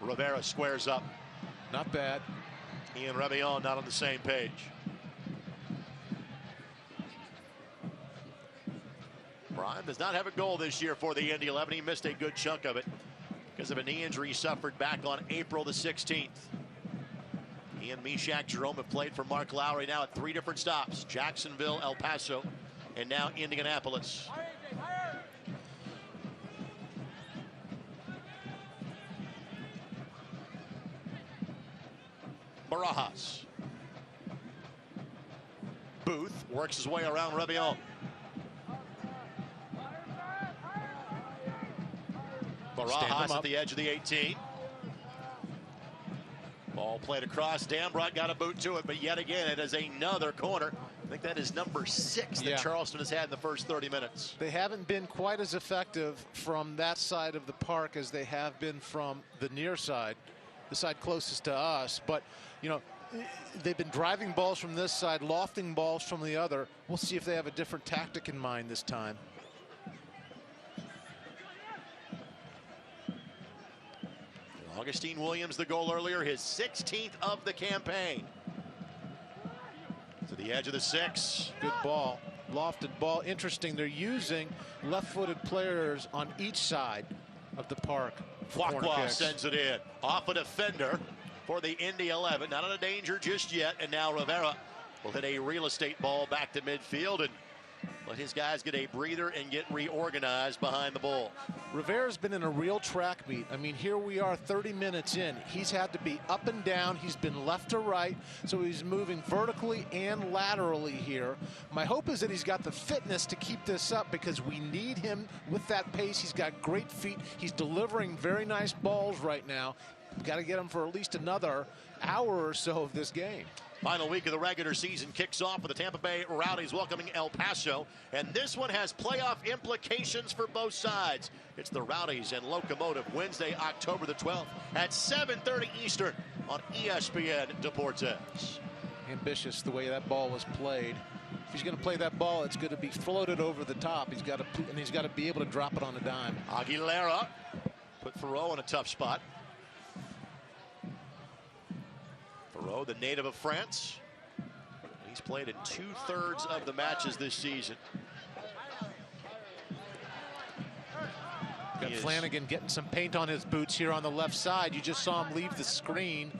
Rivera squares up.
Not bad.
He and Revion not on the same page. Brian does not have a goal this year for the Indy 11. He missed a good chunk of it because of a knee injury he suffered back on April the 16th. He and Meshach Jerome have played for Mark Lowry now at 3 different stops: Jacksonville, El Paso, and now Indianapolis. Barajas. Booth works his way around Revion. Barajas at the edge of the 18. Ball played across. Dambrot got a boot to it, but yet again, it is another corner. I think that is number 6 that Charleston has had in the first 30 minutes.
They haven't been quite as effective from that side of the park as they have been from the near side, the side closest to us. But, you know, they've been driving balls from this side, lofting balls from the other. We'll see if they have a different tactic in mind this time.
Augustine Williams, the goal earlier, his 16th of the campaign. To the edge of the 6.
Good ball, lofted ball. Interesting, they're using left-footed players on each side of the park.
Fuqua sends it in. Off a defender for the Indy 11. Not in a danger just yet. And now Rivera will hit a real estate ball back to midfield and let his guys get a breather and get reorganized behind the ball.
Rivera's been in a real track meet. I mean, here we are 30 minutes in. He's had to be up and down. He's been left to right, so he's moving vertically and laterally here. My hope is that he's got the fitness to keep this up because we need him with that pace. He's got great feet. He's delivering very nice balls right now. We've got to get him for at least another hour or so of this game.
Final week of the regular season kicks off with the Tampa Bay Rowdies welcoming El Paso, and this one has playoff implications for both sides. It's the Rowdies and Locomotive, Wednesday, October the 12th at 7:30 Eastern on ESPN Deportes.
Ambitious the way that ball was played. If he's going to play that ball, it's going to be floated over the top. He's got to be able to drop it on a dime.
Aguilera put Thoreau in a tough spot. Thoreau, the native of France. He's played in 2/3 of the matches this season.
Got Flanagan getting some paint on his boots here on the left side. You just saw him leave the screen.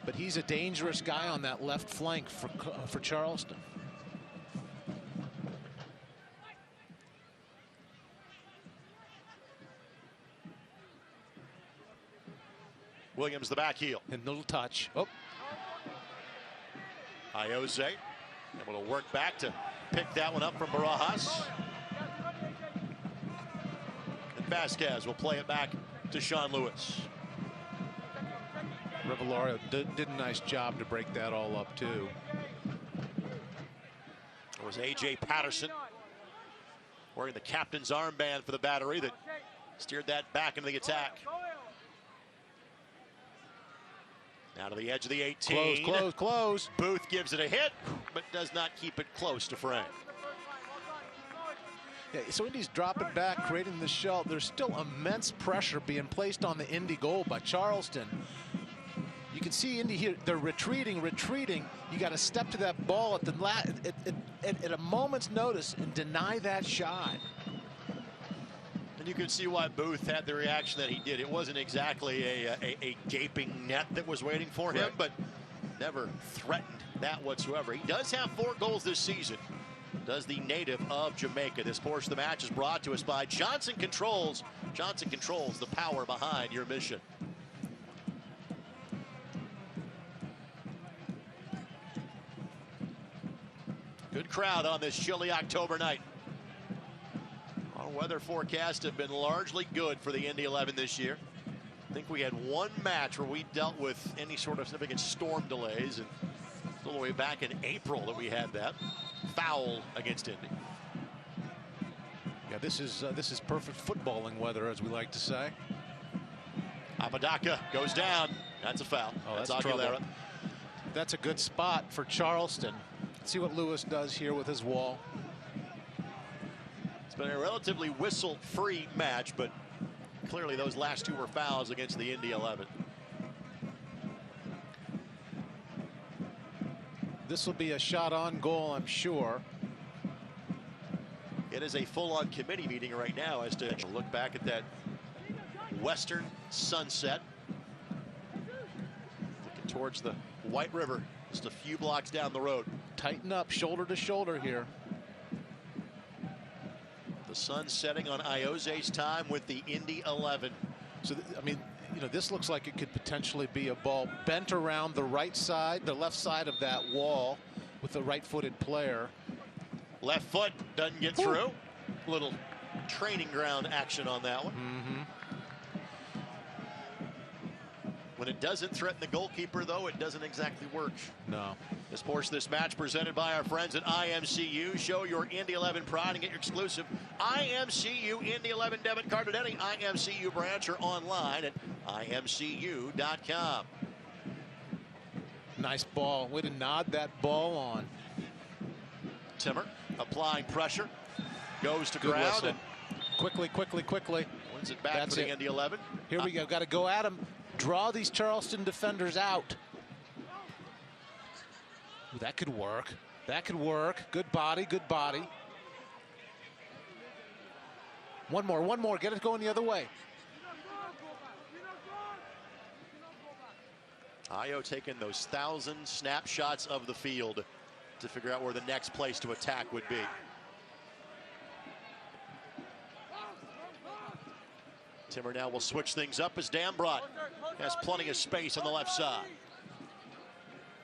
But he's a dangerous guy on that left flank for Charleston.
Williams the back heel.
And little touch. Oh.
Iose able to work back to pick that one up from Barajas. And Vasquez will play it back to Sean Lewis.
Revellario did a nice job to break that all up too.
It was A.J. Patterson wearing the captain's armband for the Battery that steered that back into the attack. Now to the edge of the 18.
Close.
Booth gives it a hit, but does not keep it close to Frank.
Yeah, so Indy's dropping back, creating the shell. There's still immense pressure being placed on the Indy goal by Charleston. You can see Indy here, they're retreating. You got to step to that ball at a moment's notice and deny that shot.
And you can see why Booth had the reaction that he did. It wasn't exactly a gaping net that was waiting for him, but never threatened that whatsoever. He does have 4 goals this season. Does the native of Jamaica. This portion of the match is brought to us by Johnson Controls. Johnson Controls, the power behind your mission. Good crowd on this chilly October night. Our weather forecasts have been largely good for the Indy 11 this year. I think we had one match where we dealt with any sort of significant storm delays, and it's all the way back in April that we had that foul against Indy.
Yeah, this is perfect footballing weather, as we like to say.
Apodaca goes down. That's a foul.
Oh, that's
Aguilera.
trouble. That's a good spot for Charleston. Let's see what Lewis does here with his wall.
It's been a relatively whistle-free match, but clearly those last two were fouls against the Indy 11.
This will be a shot on goal, I'm sure.
It is a full-on committee meeting right now as to look back at that western sunset. Looking towards the White River, just a few blocks down the road.
Tighten up, shoulder to shoulder here.
The sun setting on Iose's time with the Indy 11.
So, I mean, you know, this looks like it could potentially be a ball bent around the right side, the left side of that wall with the right-footed player.
Left foot doesn't get through. Little training ground action on that one. When it doesn't threaten the goalkeeper, though, it doesn't exactly work.
No.
This portion of this match presented by our friends at IMCU. Show your Indy 11 pride and get your exclusive IMCU Indy 11 debit card at any IMCU branch or online at imcu.com.
Nice ball. Way to nod that ball on.
Timmer applying pressure. Goes to
Good
ground.
whistle.
And
quickly.
wins it back
That's
for the
it.
Indy 11.
Here we go. Got to go at him. Draw these Charleston defenders out. Ooh, that could work. That could work. Good body, good body. One more. Get it going the other way.
Io taking those 1,000 snapshots of the field to figure out where the next place to attack would be. Timmer now will switch things up as Dambrot has plenty of space on the left side.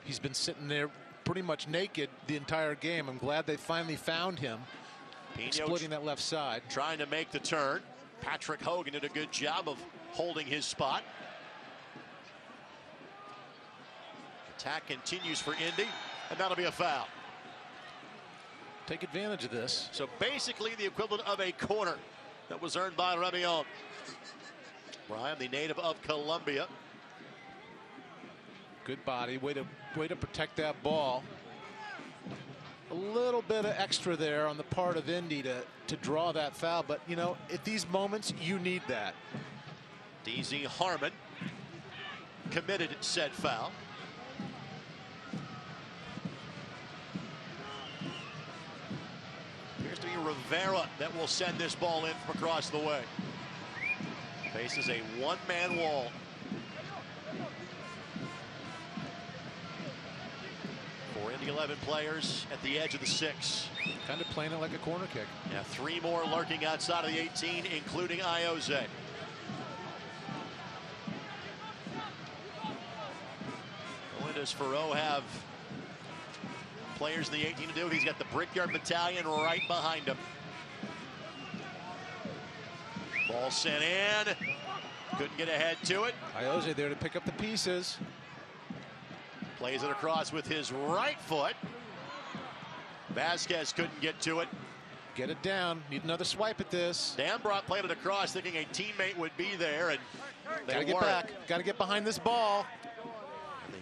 He's been sitting there pretty much naked the entire game. I'm glad they finally found him.
Pino
Exploiting that left side.
trying to make the turn. Patrick Hogan did a good job of holding his spot. Attack continues for Indy, and that'll be a foul.
Take advantage of this.
So basically the equivalent of a corner that was earned by Rebion. Brian, the native of Columbia.
Good body. Way to protect that ball. A little bit of extra there on the part of Indy to draw that foul, but you know, at these moments you need that.
DZ Harmon committed said foul. Appears to be Rivera that will send this ball in from across the way. Faces a one-man wall. For Indy 11 players at the edge of the 6.
Kind of playing it like a corner kick.
Yeah, 3 more lurking outside of the 18, including Iose. What does Farrow have players in the 18 to do? He's got the Brickyard Battalion right behind him. Ball sent in. Couldn't get ahead to it.
Iose there to pick up the pieces.
Plays it across with his right foot. Vasquez couldn't get to it.
Get it down. Need another swipe at this.
Dambrot played it across thinking a teammate would be there, and they
Gotta get
weren't.
back. Gotta get behind this ball.
The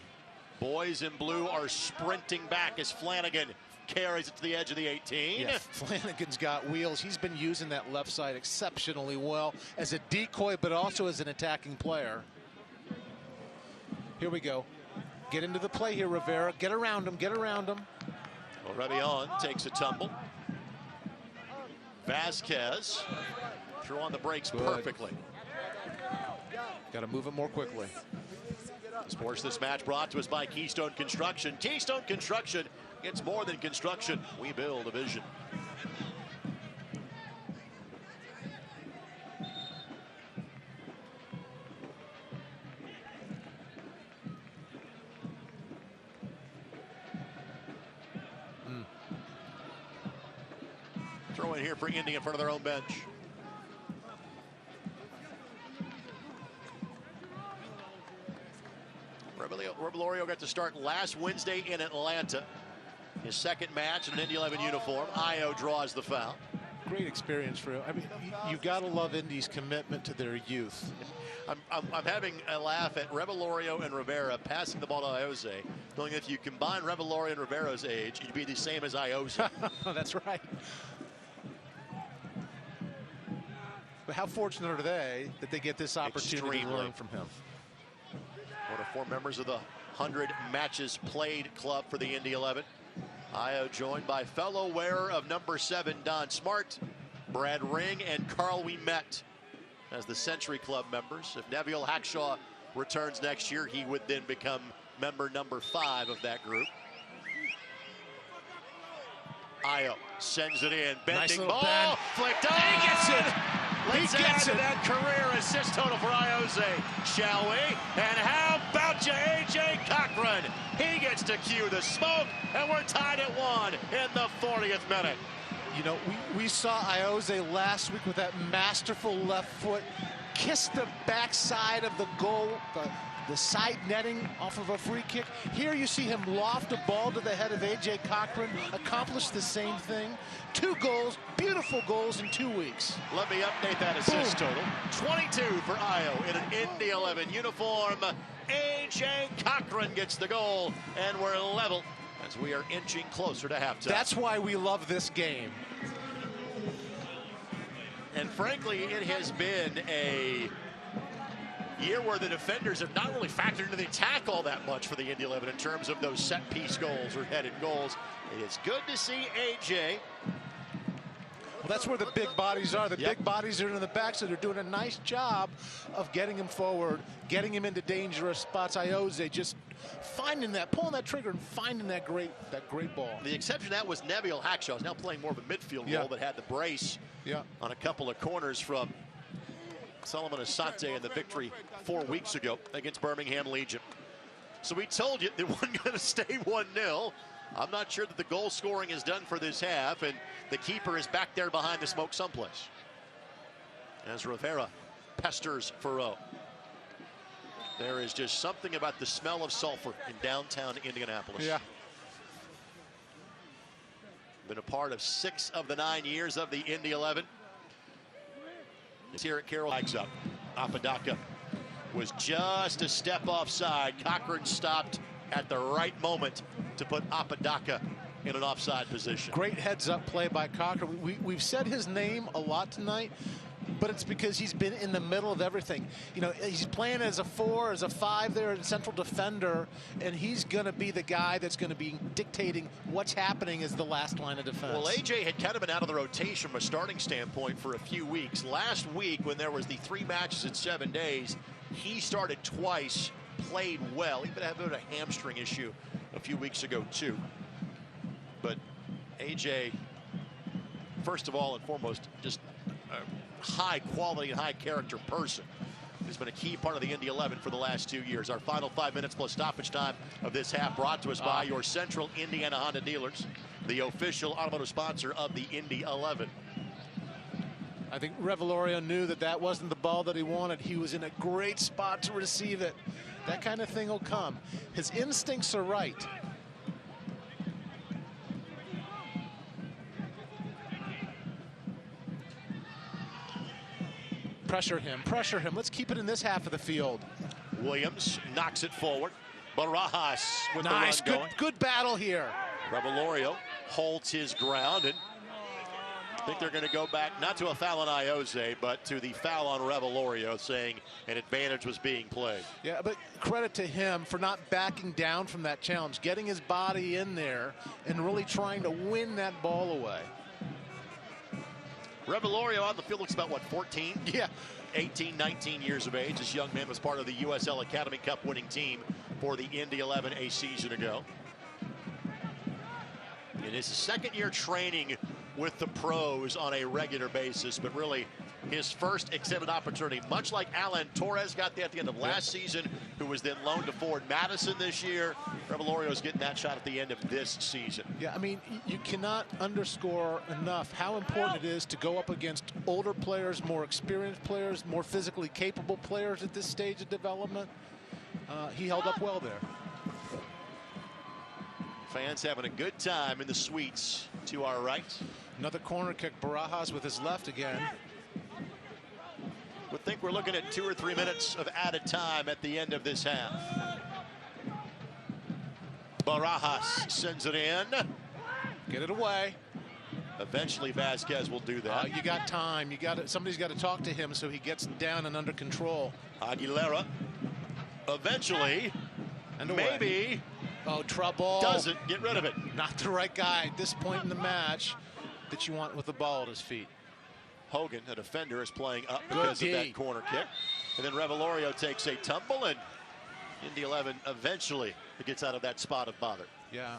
boys in blue are sprinting back as Flanagan carries it to the edge of the 18.
Yeah, Flanagan's got wheels. He's been using that left side exceptionally well as a decoy, but also as an attacking player. Here we go. Get into the play here, Rivera. Get around him. Get around him.
Well, Rebion takes a tumble. Vasquez threw on the brakes perfectly.
Got to move it more quickly.
Sports this match brought to us by Keystone Construction. Keystone Construction, it's more than construction. We build a vision. Throw in here for Indy in front of their own bench. Revelorio got to start last Wednesday in Atlanta. His second match in an Indy 11 uniform. Io draws the foul.
Great experience for him. I mean, you got to love Indy's commitment to their youth.
I'm having a laugh at Revelorio and Rivera passing the ball to Iose, knowing if you combine Revelorio and Rivera's age, you'd be the same as Iose.
That's right. But how fortunate are they that they get this opportunity to learn from him?
One of 4 members of the 100 matches played club for the Indy 11. Io joined by fellow wearer of number 7, Don Smart, Brad Ring, and Carl Ouimet as the Century Club members. If Neville Hackshaw returns next year, he would then become member number 5 of that group. Io sends it in, bending
nice
ball,
bend.
flicked on.
He gets it.
Let's add to that career assist total for Iose, shall we? And how about you, A.J. Cochran? He gets to cue the smoke, and we're tied at 1 in the 40th minute.
You know, we saw Iose last week with that masterful left foot kiss the backside of the goal, the side netting off of a free kick. Here you see him loft a ball to the head of A.J. Cochran, accomplish the same thing. 2 goals, beautiful goals in 2 weeks.
Let me update that assist total. 22 for Io in an Indy 11 uniform. A.J. Cochran gets the goal, and we're level as we are inching closer to halftime.
That's why we love this game.
And frankly, it has been a year where the defenders have not really factored into the attack all that much for the Indy 11 in terms of those set-piece goals or headed goals. It's good to see A.J.
Well, that's where the big bodies are. The big bodies are in the back, so they're doing a nice job of getting him forward, getting him into dangerous spots. Iose just finding that, pulling that trigger and finding that great ball.
The exception to that was Neville Hackshaw. He's now playing more of a midfield role, but had the brace on a couple of corners from Solomon Asante in the victory 4 weeks ago against Birmingham Legion. So we told you they weren't going to stay 1-0. I'm not sure that the goal scoring is done for this half, and the keeper is back there behind the smoke someplace as Rivera pesters Ferreau. There is just something about the smell of sulfur in downtown Indianapolis.
Yeah.
Been a part of 6 of the 9 years of the Indy 11. It's here at Carroll. Flags up. Apodaca was just a step offside. Cochran stopped at the right moment to put Apodaca in an offside position.
Great heads-up play by Cochran. We've said his name a lot tonight, but it's because he's been in the middle of everything. You know, he's playing as a 4, as a 5 there, a central defender, and he's going to be the guy that's going to be dictating what's happening as the last line of defense.
Well, AJ had kind of been out of the rotation from a starting standpoint for a few weeks. Last week, when there was the 3 matches in 7 days, he started twice, played well. He had a hamstring issue a few weeks ago, too. But AJ, first of all and foremost, just a high quality and high character person. He's been a key part of the Indy 11 for the last 2 years. Our final 5 minutes plus stoppage time of this half brought to us by your Central Indiana Honda dealers, the official automotive sponsor of the Indy 11.
I think Revelorio knew that that wasn't the ball that he wanted. He was in a great spot to receive it. That kind of thing will come. His instincts are right. Pressure him. Let's keep it in this half of the field.
Williams knocks it forward. Barajas with
nice,
the run going.
Good battle here.
Revelorio holds his ground, and I think they're going to go back, not to a foul on Iose, but to the foul on Revelorio, saying an advantage was being played.
Yeah, but credit to him for not backing down from that challenge, getting his body in there and really trying to win that ball away.
Revelorio on the field looks about, what, 14?
Yeah.
18, 19 years of age. This young man was part of the USL Academy Cup winning team for the Indy 11 a season ago. In his second year training with the pros on a regular basis, but really his first extended opportunity, much like Alan Torres got that at the end of last season, who was then loaned to Ford Madison this year. Revolorio's getting that shot at the end of this season.
Yeah, I mean, you cannot underscore enough how important it is to go up against older players, more experienced players, more physically capable players at this stage of development. He held up well there.
Fans having a good time in the suites to our right.
Another corner kick. Barajas with his left again.
Would think we're looking at 2 or 3 minutes of added time at the end of this half. Barajas sends it in.
Get it away.
Eventually Vasquez will do that.
You got time. Somebody's got to talk to him so he gets down and under control.
Aguilera eventually,
and
maybe.
Oh, trouble.
Doesn't get rid of it.
Not the right guy at this point in the match that you want with the ball at his feet.
Hogan, a defender, is playing up because of that corner kick. And then Revelorio takes a tumble, and Indy 11 eventually gets out of that spot of bother.
Yeah.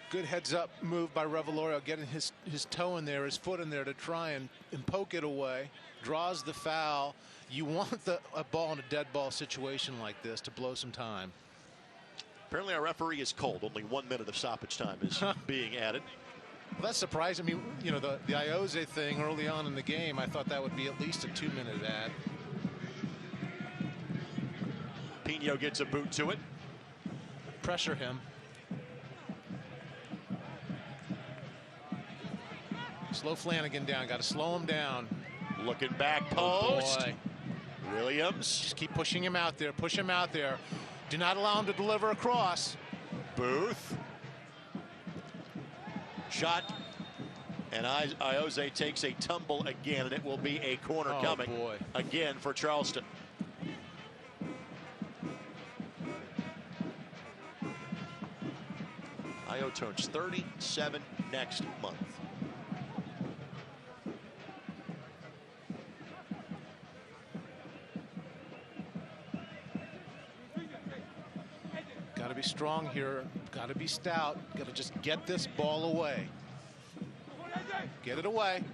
Good heads-up move by Revelorio, getting his toe in there, his foot in there to try and poke it away. Draws the foul. You want a ball in a dead ball situation like this to blow some time.
Apparently our referee is cold. Only 1 minute of stoppage time is being added.
Well, that's surprising. I mean, you know, the Ioze thing early on in the game, I thought that would be at least a 2-minute ad.
Pino gets a boot to it.
Pressure him. Slow Flanagan down. Got to slow him down.
Looking back post.
Oh boy.
Williams.
Just keep pushing him out there. Push him out there. Do not allow him to deliver across.
Booth. Shot. And Ioze takes a tumble again, and it will be a corner coming again for Charleston. Io turns 37 next month.
Got to be strong here. Got to be stout. Got to just get this ball away. Get it away.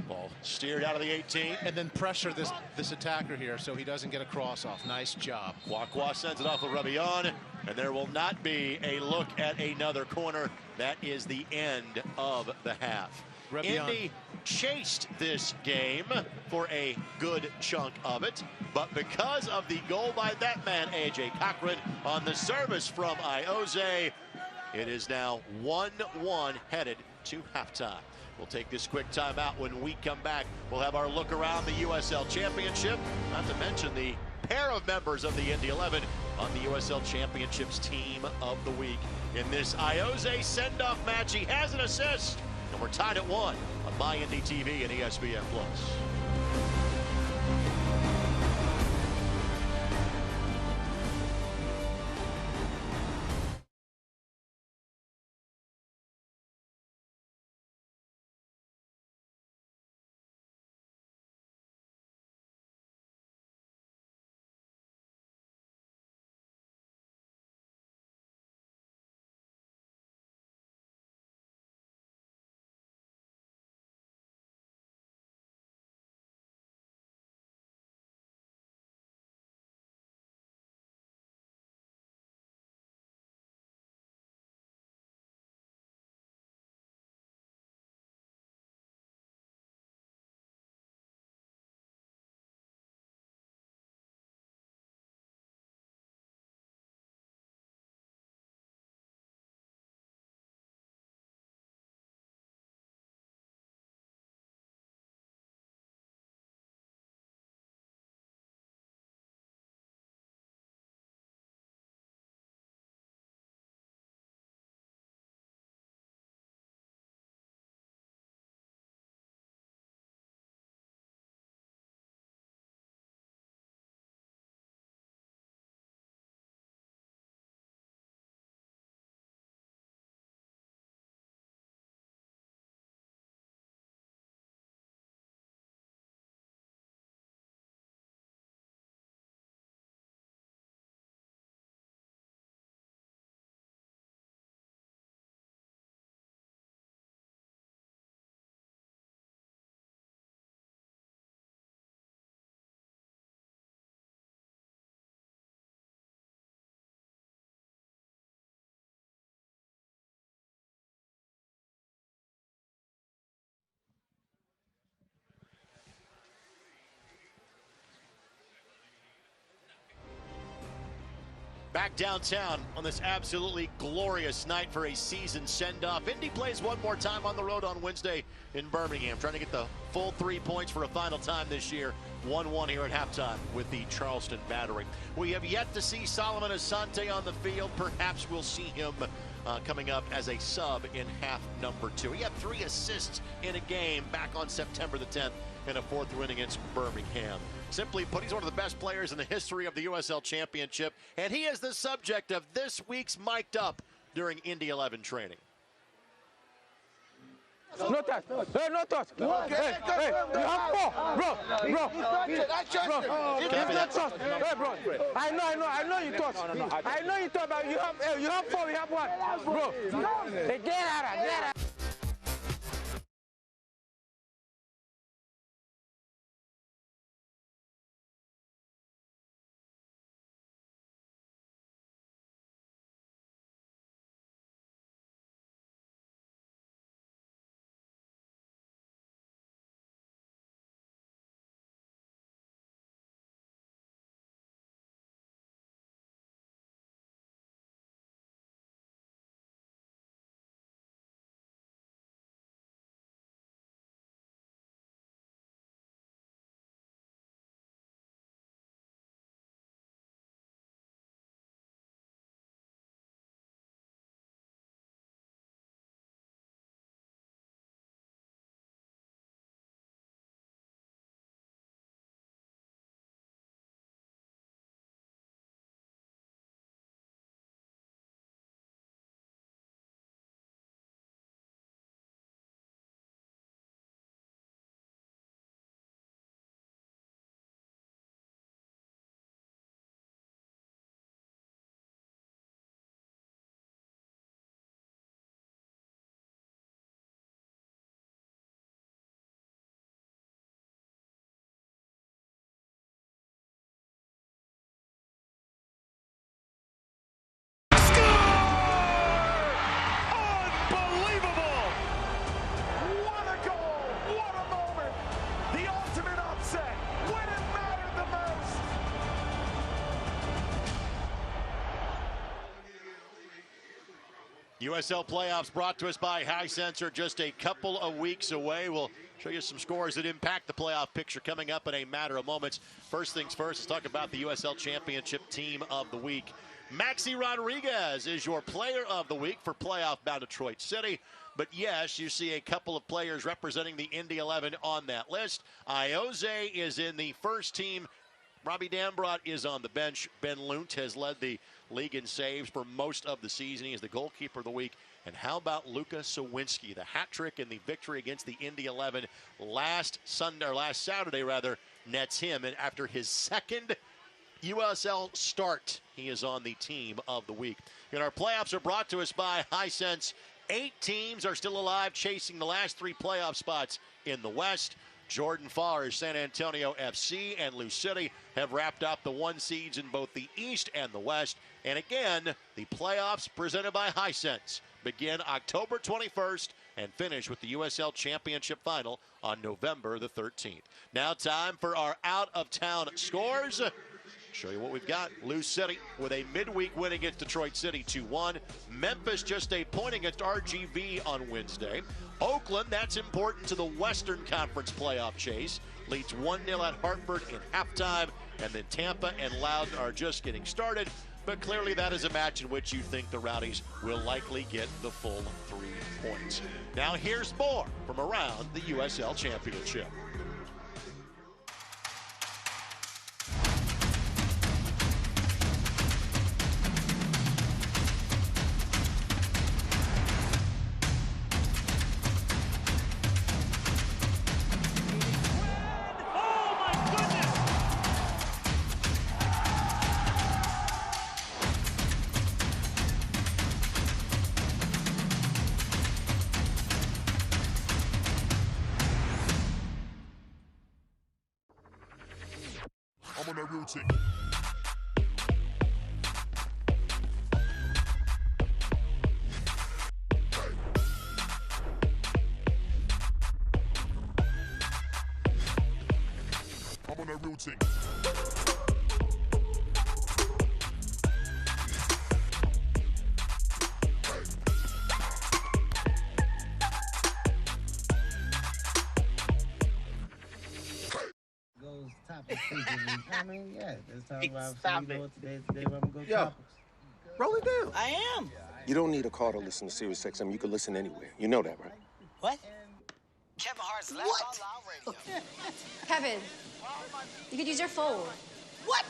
Ball steered out of the 18.
And then pressure this attacker here so he doesn't get a cross off. Nice job.
Kwakwa sends it off of Rebillon, and there will not be a look at another corner. That is the end of the half.
Rebillon.
Indy chased this game for a good chunk of it, but because of the goal by that man, A.J. Cochran, on the service from Ioze, it is now 1-1 headed to halftime. We'll take this quick timeout. When we come back, we'll have our look around the USL Championship, not to mention the pair of members of the Indy 11 on the USL Championship's Team of the Week. In this Ioze send-off match, he has an assist, and we're tied at 1 on MyIndyTV and ESPN+. Back downtown on this absolutely glorious night for a season send-off. Indy plays one more time on the road on Wednesday in Birmingham, trying to get the full 3 points for a final time this year. 1-1 here at halftime with the Charleston Battery. We have yet to see Solomon Asante on the field. Perhaps we'll see him coming up as a sub in half number 2. He had 3 assists in a game back on September the 10th in a 4th win against Birmingham. Simply put, he's one of the best players in the history of the USL Championship, and he is the subject of this week's Mic'd Up during Indy 11 training.
No touch. Hey, no touch. Hey, you have 4. Bro.
Kevin,
Hey, bro. I know you touch. I know you touch, but you have 4, we have 1. Bro. Hey, get out.
USL playoffs brought to us by Hisense are just a couple of weeks away. We'll show you some scores that impact the playoff picture coming up in a matter of moments. First things first, let's talk about the USL Championship Team of the Week. Maxi Rodriguez is your player of the week for playoff-bound Detroit City. But yes, you see a couple of players representing the Indy 11 on that list. Ioze is in the first team. Robbie Dambrot is on the bench. Ben Lunt has led the league in saves for most of the season. He is the goalkeeper of the week. And how about Luka Sawinski? The hat trick in the victory against the Indy 11 last Saturday nets him. And after his second USL start, he is on the team of the week. And our playoffs are brought to us by Hisense. 8 teams are still alive, chasing the last 3 playoff spots in the West. Jordan Farr's San Antonio FC and Lou City have wrapped up the 1 seeds in both the East and the West. And again, the playoffs presented by Hisense begin October 21st and finish with the USL Championship Final on November the 13th. Now time for our out-of-town scores. Show you what we've got. Lou City with a midweek win against Detroit City 2-1. Memphis just a point against RGV on Wednesday. Oakland, that's important to the Western Conference playoff chase, leads 1-0 at Hartford in halftime. And then Tampa and Loudoun are just getting started. But clearly that is a match in which you think the Rowdies will likely get the full 3 points. Now here's more from around the USL Championship.
I'm on that routine. I'm on that routine.
I mean, yeah, that's how
Stop
you know
it.
today when I'm going to go
Yo.
topics.
Roll it down.
I am.
You don't need a car to listen to Sirius XM. You can listen anywhere. You know that, right?
What? Kevin Hart's Laugh Out Loud Radio.
Kevin, you could use your phone.
What?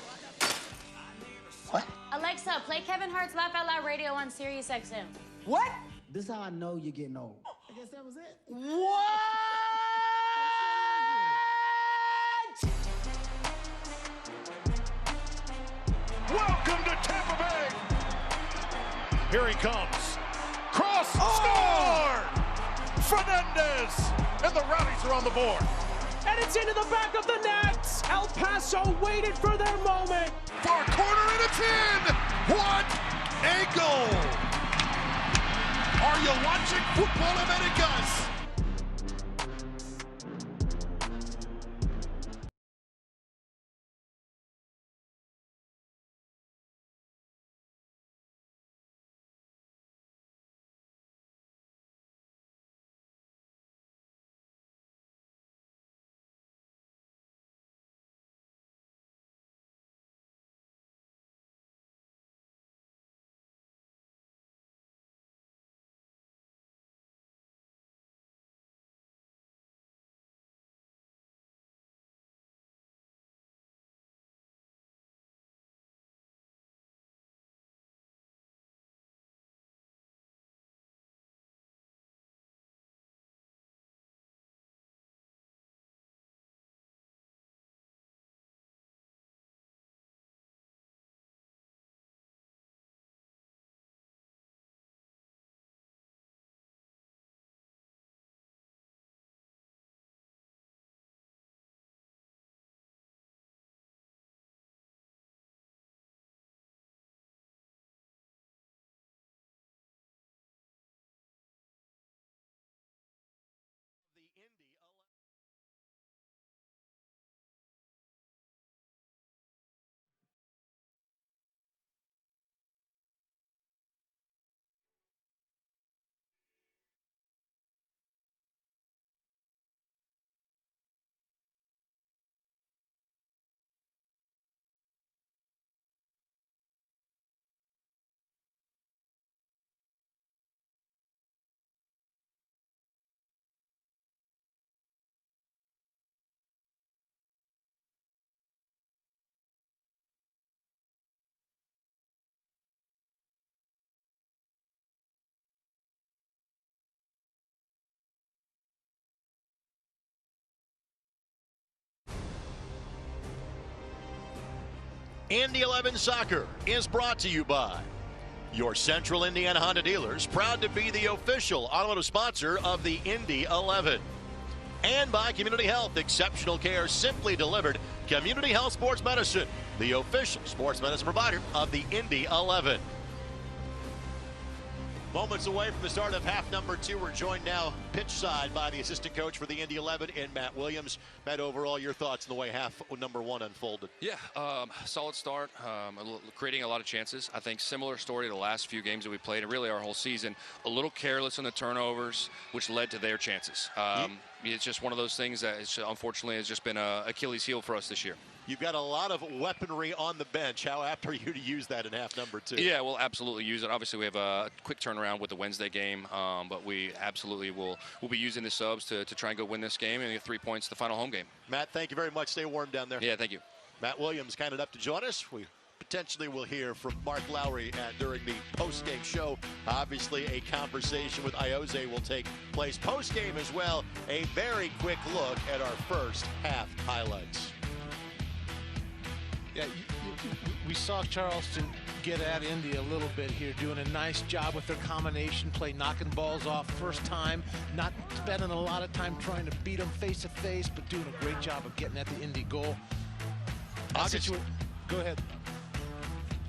What?
Alexa, play Kevin Hart's Laugh Out Loud Radio on Sirius XM.
What?
This is how I know you're getting old. I guess that was it.
What?
Welcome to Tampa Bay. Here he comes. Cross, score! Fernandez, and the Rowdies are on the board.
And it's into the back of the net. El Paso waited for their moment.
Far corner, and it's in. What a goal! Are you watching Football Americas? Indy 11 Soccer is brought to you by your Central Indiana Honda dealers, proud to be the official automotive sponsor of the Indy 11. And by Community Health, exceptional care simply delivered. Community Health Sports Medicine, the official sports medicine provider of the Indy 11. Moments away from the start of half number 2. We're joined now pitch side by the assistant coach for the Indy 11 and Matt Williams. Matt, overall, your thoughts on the way half number 1 unfolded?
Yeah, solid start, creating a lot of chances. I think similar story to the last few games that we played, and really our whole season. A little careless on the turnovers, which led to their chances. It's just one of those things that unfortunately has just been an Achilles heel for us this year.
You've got a lot of weaponry on the bench. How apt are you to use that in half number 2?
Yeah, we'll absolutely use it. Obviously, we have a quick turnaround with the Wednesday game, but we absolutely will be using the subs to try and go win this game and get 3 points the final home game.
Matt, thank you very much. Stay warm down there.
Yeah, thank you.
Matt Williams, kind enough to join us. We potentially will hear from Mark Lowry during the post-game show. Obviously, a conversation with Ioze will take place post-game as well. A very quick look at our first half highlights.
Yeah, we saw Charleston get at Indy a little bit here, doing a nice job with their combination play, knocking balls off first time, not spending a lot of time trying to beat them face to face, but doing a great job of getting at the Indy goal. Go ahead.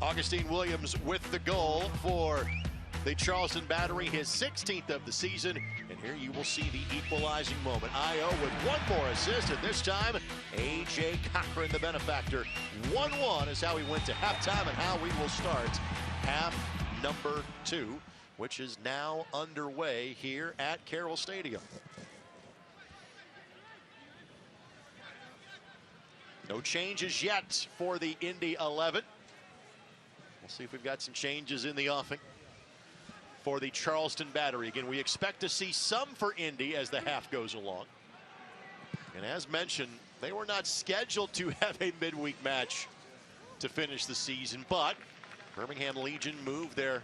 Augustine Williams with the goal for the Charleston Battery, his 16th of the season. And here you will see the equalizing moment. Io with one more assist, and this time A.J. Cochran, the benefactor. 1-1 is how we went to halftime and how we will start half number 2, which is now underway here at Carroll Stadium. No changes yet for the Indy 11. We'll see if we've got some changes in the offing for the Charleston Battery. Again, we expect to see some for Indy as the half goes along. And as mentioned, they were not scheduled to have a midweek match to finish the season, but Birmingham Legion moved their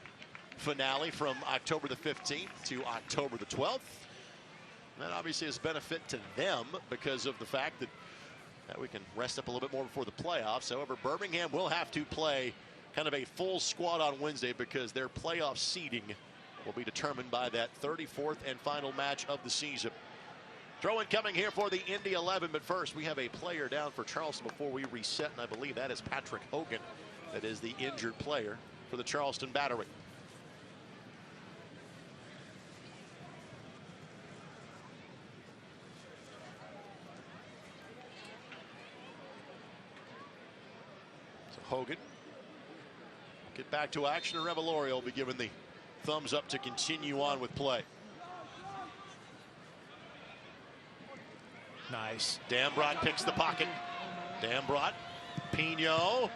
finale from October the 15th to October the 12th. That obviously is benefit to them because of the fact that we can rest up a little bit more before the playoffs. However, Birmingham will have to play kind of a full squad on Wednesday because their playoff seeding will be determined by that 34th and final match of the season. Throw-in coming here for the Indy 11, but first we have a player down for Charleston before we reset, and I believe that is Patrick Hogan. That is the injured player for the Charleston Battery. Hogan get back to action, and Revelorio will be given the thumbs up to continue on with play.
Nice.
Dambrot picks the pocket. Dambrot, Pino.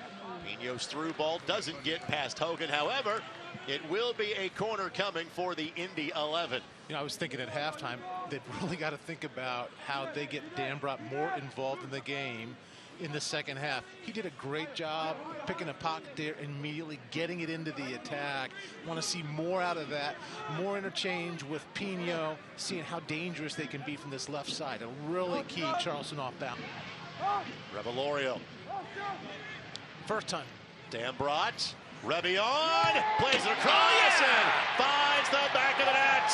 Pino's through ball doesn't get past Hogan. However, it will be a corner coming for the Indy 11.
You know, I was thinking at halftime, they've really got to think about how they get Dambrot more involved in the game in the second half. He did a great job picking a pocket there, immediately getting it into the attack. Want to see more out of that, more interchange with Pino, seeing how dangerous they can be from this left side. It'll really keep Charleston off balance.
Revelorio.
First time.
Dambrot, Revion, plays it across and finds the back of the net.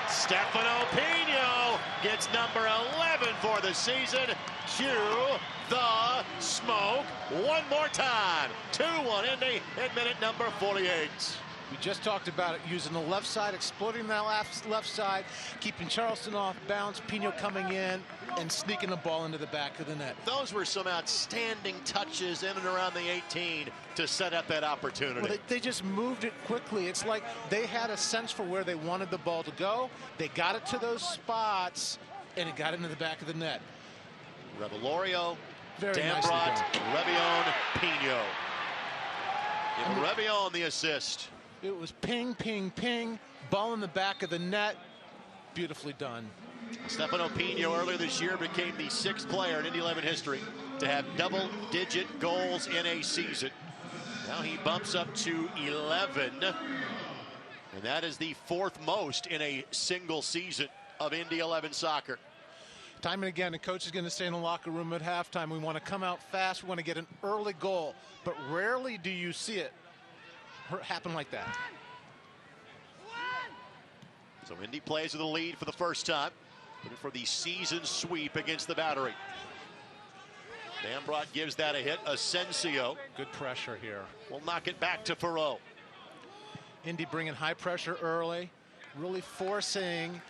Stefano Pino gets number 11 for the season. Cue the smoke one more time. 2-1 Indy at minute number 48.
We just talked about it, using the left side, exploiting that left side, keeping Charleston off balance, Pino coming in and sneaking the ball into the back of the net.
Those were some outstanding touches in and around the 18 to set up that opportunity.
Well, they just moved it quickly. It's like they had a sense for where they wanted the ball to go. They got it to those spots, and it got into the back of the net.
Revelorio,
Dambrot,
Revion, Pino. Give Revion the assist.
It was ping, ping, ping, ball in the back of the net. Beautifully done.
Stefano Pino earlier this year became the 6th player in Indy 11 history to have double-digit goals in a season. Now he bumps up to 11, and that is the 4th most in a single season of Indy 11 soccer.
Time and again, the coach is going to say in the locker room at halftime, we want to come out fast, we want to get an early goal, but rarely do you see it happen like that.
So Indy plays with a lead for the first time, looking for the season sweep against the Battery. Dambrot gives that a hit. Asensio.
Good pressure here.
Will knock it back to Farreau.
Indy bringing high pressure early, really forcing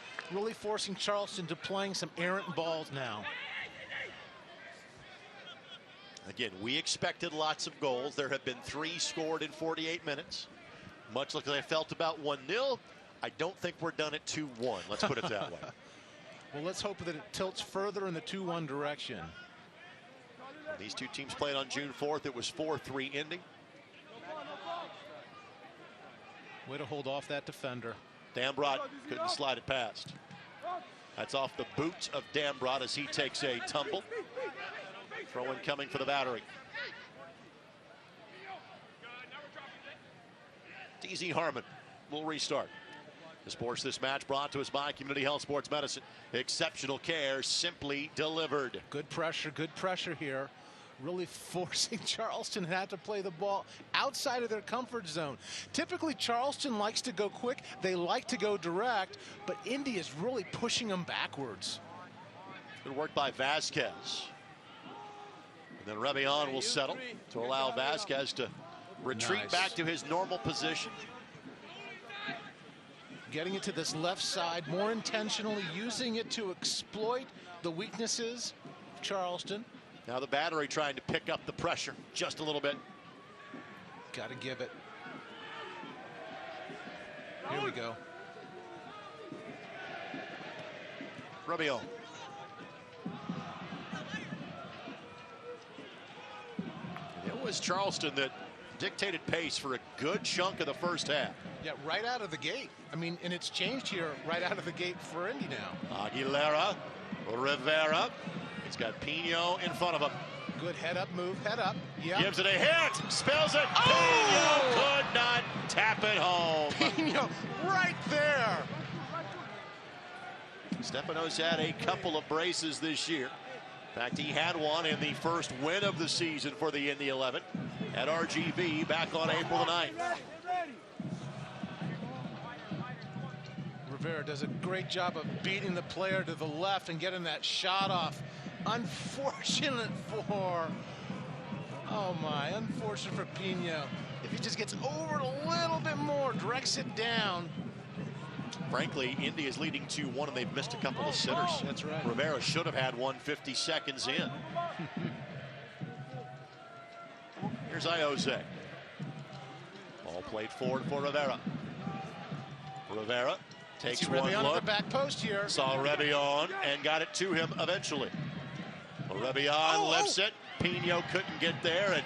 Charleston to playing some errant balls now.
Again, we expected lots of goals. There have been 3 scored in 48 minutes. Much like I felt about 1-0, I don't think we're done at 2-1. Let's put it that way.
Well, let's hope that it tilts further in the 2-1 direction.
When these two teams played on June 4th, it was 4-3 Indy.
Way to hold off that defender.
Dambrot couldn't slide it past. That's off the boot of Dambrot as he takes a tumble. Throw-in coming for the Battery. DZ Harmon will restart. The sports this match brought to us by Community Health Sports Medicine. Exceptional care simply delivered.
Good pressure here. Really forcing Charleston had to play the ball outside of their comfort zone. Typically, Charleston likes to go quick. They like to go direct, but Indy is really pushing them backwards.
Good work by Vasquez. And then Revion will settle to allow Vasquez to retreat back to his normal position.
Getting it to this left side more intentionally, using it to exploit the weaknesses of Charleston.
Now the Battery trying to pick up the pressure just a little bit.
Got to give it. Here we go.
Revion. was Charleston that dictated pace for a good chunk of the first half.
Yeah, right out of the gate. I mean, and it's changed here right out of the gate for Indy now.
Aguilera, Rivera. He's got Pino in front of him.
Good head up move, head up. Yeah.
Gives it a hit, spills it.
Oh!
Pino could not tap it home.
Pino right there.
Stefano's had a couple of braces this year. In fact, he had one in the first win of the season for the Indy 11 at RGV back on April the 9th.
Rivera does a great job of beating the player to the left and getting that shot off. Unfortunate for, unfortunate for Pino. If he just gets over it a little bit more, directs it down.
Frankly, Indy is leading 2-1 and they've missed a couple of sitters.
That's right.
Rivera should have had one 50 seconds in. Here's Iose. Ball played forward for Rivera. Rivera takes one
Rebion
look.
at the back post here.
Saw Rebion and got it to him eventually. Rebion lifts it. Pino couldn't get there, and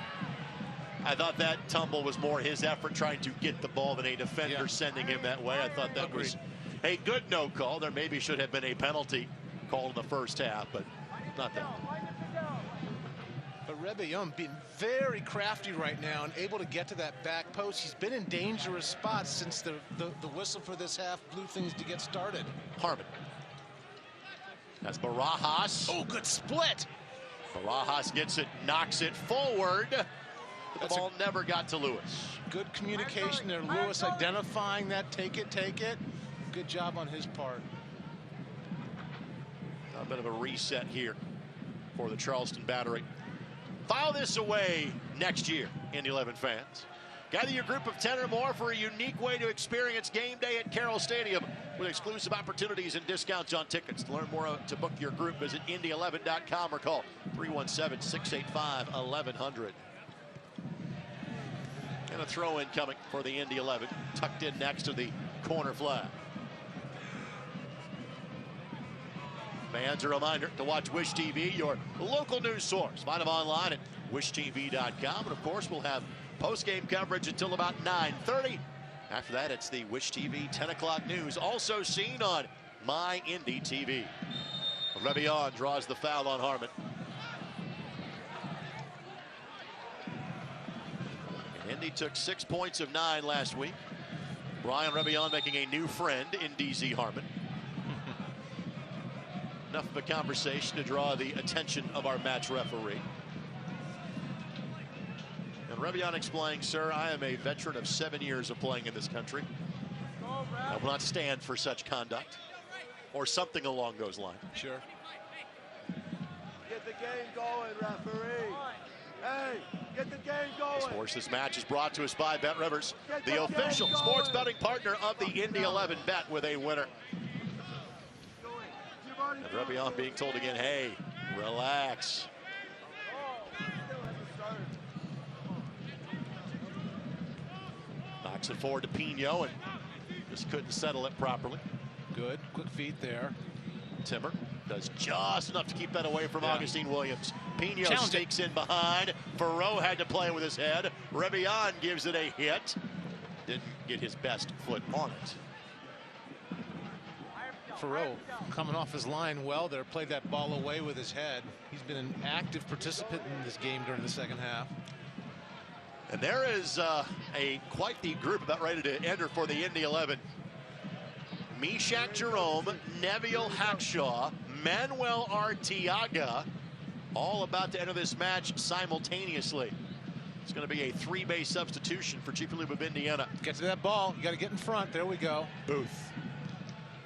I thought that tumble was more his effort trying to get the ball than a defender sending him that way. I thought that was a good no call. There maybe should have been a penalty called in the first half, but not that.
But Rebion being very crafty right now and able to get to that back post. He's been in dangerous spots since the whistle for this half blew things to get started.
Harmon. That's Barajas.
Oh, good split.
Barajas gets it, knocks it forward. But the ball never got to Lewis.
Good communication there. Lewis identifying that. Take it, take it. Good job on his part.
A bit of a reset here for the Charleston Battery. File this away next year, Indy 11 fans. Gather your group of 10 or more for a unique way to experience game day at Carroll Stadium with exclusive opportunities and discounts on tickets. To learn more, to book your group, visit Indy11.com or call 317-685-1100. And a throw-in coming for the Indy 11, tucked in next to the corner flag. Fans, a reminder to watch Wish TV, your local news source. Find them online at wishtv.com. And of course, we'll have post-game coverage until about 9:30. After that, it's the Wish TV 10 o'clock news, also seen on My Indy TV. Rebion draws the foul on Harmon. And Indy took 6 points of 9 last week. Brian Rebion making a new friend in DZ Harmon. Enough of a conversation to draw the attention of our match referee. And Rebion explaining, sir, I am a veteran of 7 years of playing in this country. I will not stand for such conduct or something along those lines.
Sure.
Get the game going, referee. Hey, get the game going.
Of course, this match is brought to us by Bet Rivers, the official sports betting partner of the Indy 11. Bet with a winner. And Rebion being told again, hey, relax. Knocks it forward to Pino and just couldn't settle it properly.
Good, quick feet there.
Timmer does just enough to keep that away from Augustine Williams. Pino sneaks in behind. Ferreau had to play with his head. Rebion gives it a hit. Didn't get his best foot on it.
Ferreau coming off his line well there, played that ball away with his head. He's been an active participant in this game during the second half.
And there is quite the group about ready to enter for the Indy 11. Meshach Jerome, Neville Hackshaw, Manuel Arteaga, all about to enter this match simultaneously. It's going to be a 3-base substitution for Chief Loop of Indiana.
Get to that ball. You got to get in front. There we go.
Booth.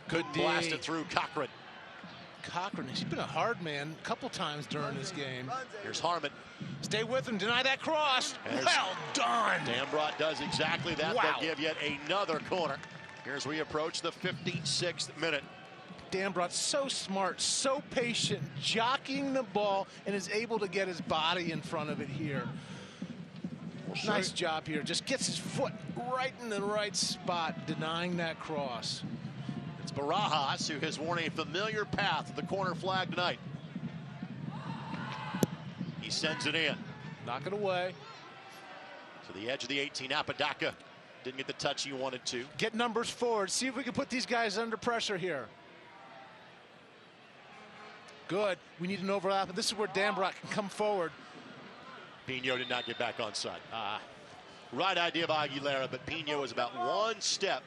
Good blast it through Cochran.
Cochran, he's been a hard man a couple times during this game.
Here's Harmon.
Stay with him. Deny that cross. Well done.
Dambrot does exactly that.
Wow.
They'll give yet another corner. Here's we approach the 56th minute.
Dambrot so smart, so patient, jockeying the ball, and is able to get his body in front of it here. Nice job here. Just gets his foot right in the right spot, denying that cross.
It's Barajas who has worn a familiar path at the corner flag tonight. He sends it in.
Knock it away.
To the edge of the 18, Apodaca didn't get the touch he wanted to.
Get numbers forward. See if we can put these guys under pressure here. Good. We need an overlap. This is where Dambrot can come forward.
Pino did not get back on side. Right idea of Aguilera, but Pino was about one step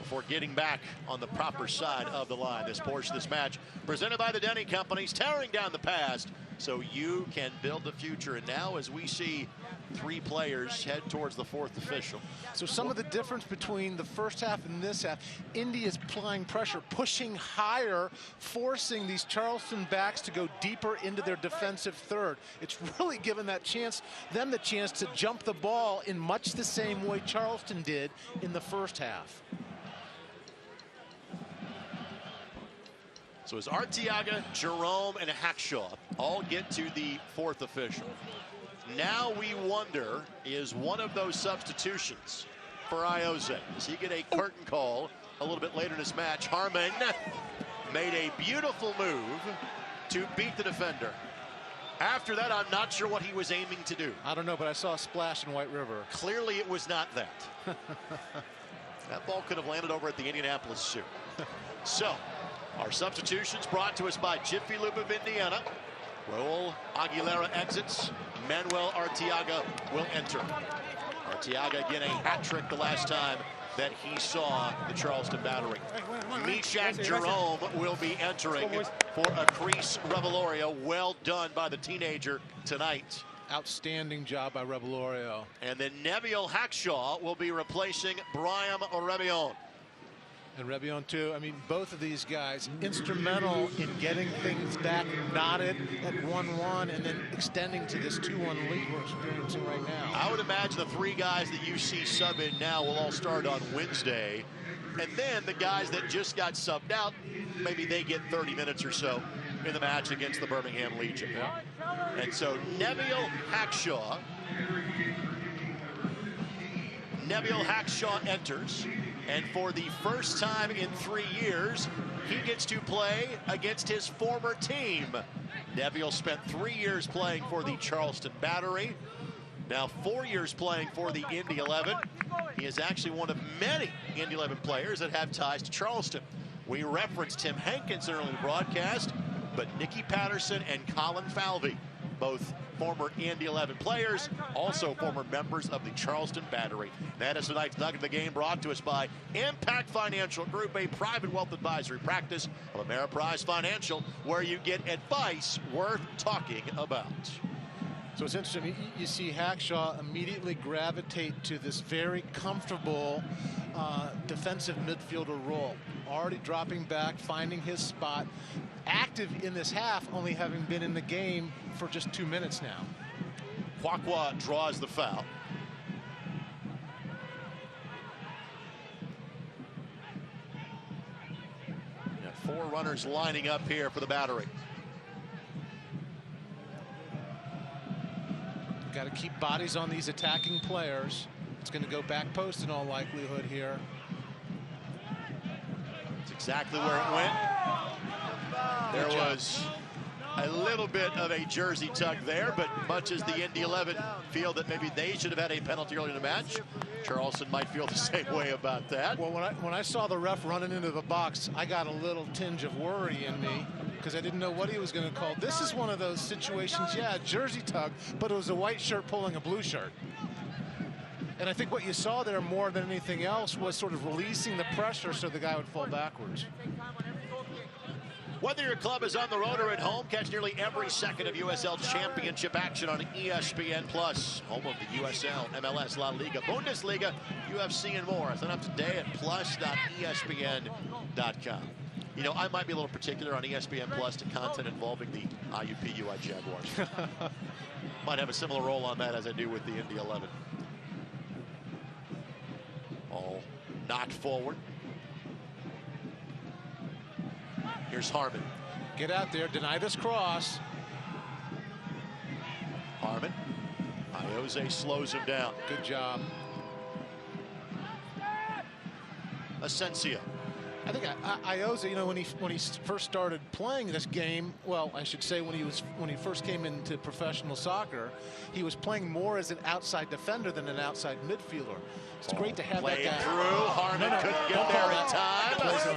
before getting back on the proper side of the line. This portion of this match presented by the Denny Companies, tearing down the past so you can build the future. And now as we see 3 players head towards the 4th official.
So some of the difference between the first half and this half, Indy is applying pressure, pushing higher, forcing these Charleston backs to go deeper into their defensive third. It's really given them the chance to jump the ball in much the same way Charleston did in the first half.
So as Arteaga, Jerome, and Hackshaw all get to the 4th official. Now we wonder, is one of those substitutions for Ioze? Does he get a curtain call a little bit later in this match? Harmon made a beautiful move to beat the defender. After that, I'm not sure what he was aiming to do.
I don't know, but I saw a splash in White River.
Clearly it was not that. That ball could have landed over at the Indianapolis Zoo. So, our substitutions brought to us by Jiffy Lube of Indiana. Raul Aguilera exits. Manuel Arteaga will enter. Arteaga again a hat trick the last time that he saw the Charleston Battery. Mishak Jerome will be entering for a crease Revelorio. Well done by the teenager tonight.
Outstanding job by Revelorio.
And then Neville Hackshaw will be replacing Brian Rebion.
And Rebion too. I mean, both of these guys instrumental in getting things back knotted at 1-1 and then extending to this 2-1 lead we're experiencing right now.
I would imagine the 3 guys that you see sub in now will all start on Wednesday. And then the guys that just got subbed out, maybe they get 30 minutes or so in the match against the Birmingham Legion. Yeah. And so Neville Hackshaw enters. And for the first time in 3 years, he gets to play against his former team. Neville spent 3 years playing for the Charleston Battery. Now 4 years playing for the Indy 11. He is actually one of many Indy 11 players that have ties to Charleston. We referenced Tim Hankins in early broadcast, but Nicky Patterson and Colin Falvey, both former Indy 11 players, also former members of the Charleston Battery. That is tonight's nugget of the game, brought to us by Impact Financial Group, a private wealth advisory practice of Ameriprise Financial, where you get advice worth talking about.
So it's interesting, you see Hackshaw immediately gravitate to this very comfortable defensive midfielder role, already dropping back, finding his spot, active in this half, only having been in the game for just 2 minutes now.
Kwakwa draws the foul. Got 4 runners lining up here for the Battery.
Got to keep bodies on these attacking players. It's going to go back post in all likelihood here.
That's exactly where it went. There was a little bit of a jersey tug there, but much as the Indy 11 feel that maybe they should have had a penalty early in the match, Charleston might feel the same way about that.
Well, when I saw the ref running into the box, I got a little tinge of worry in me because I didn't know what he was going to call. This is one of those situations, yeah, jersey tug, but it was a white shirt pulling a blue shirt. And I think what you saw there more than anything else was sort of releasing the pressure so the guy would fall backwards.
Whether your club is on the road or at home, catch nearly every second of USL Championship action on ESPN+, home of the USL, MLS, La Liga, Bundesliga, UFC, and more. Sign up today at plus.espn.com. You know, I might be a little particular on ESPN Plus to content involving the IUPUI Jaguars. Might have a similar role on that as I do with the Indy 11. All knocked forward. Here's Harmon.
Get out there, deny this cross.
Harmon. Ioze slows him down.
Good job.
Asensio.
I think Ioza, you know, when he first started playing this game, well, I should say when he first came into professional soccer, he was playing more as an outside defender than an outside midfielder. It's great to have that guy.
Through. Harmon couldn't get there in time.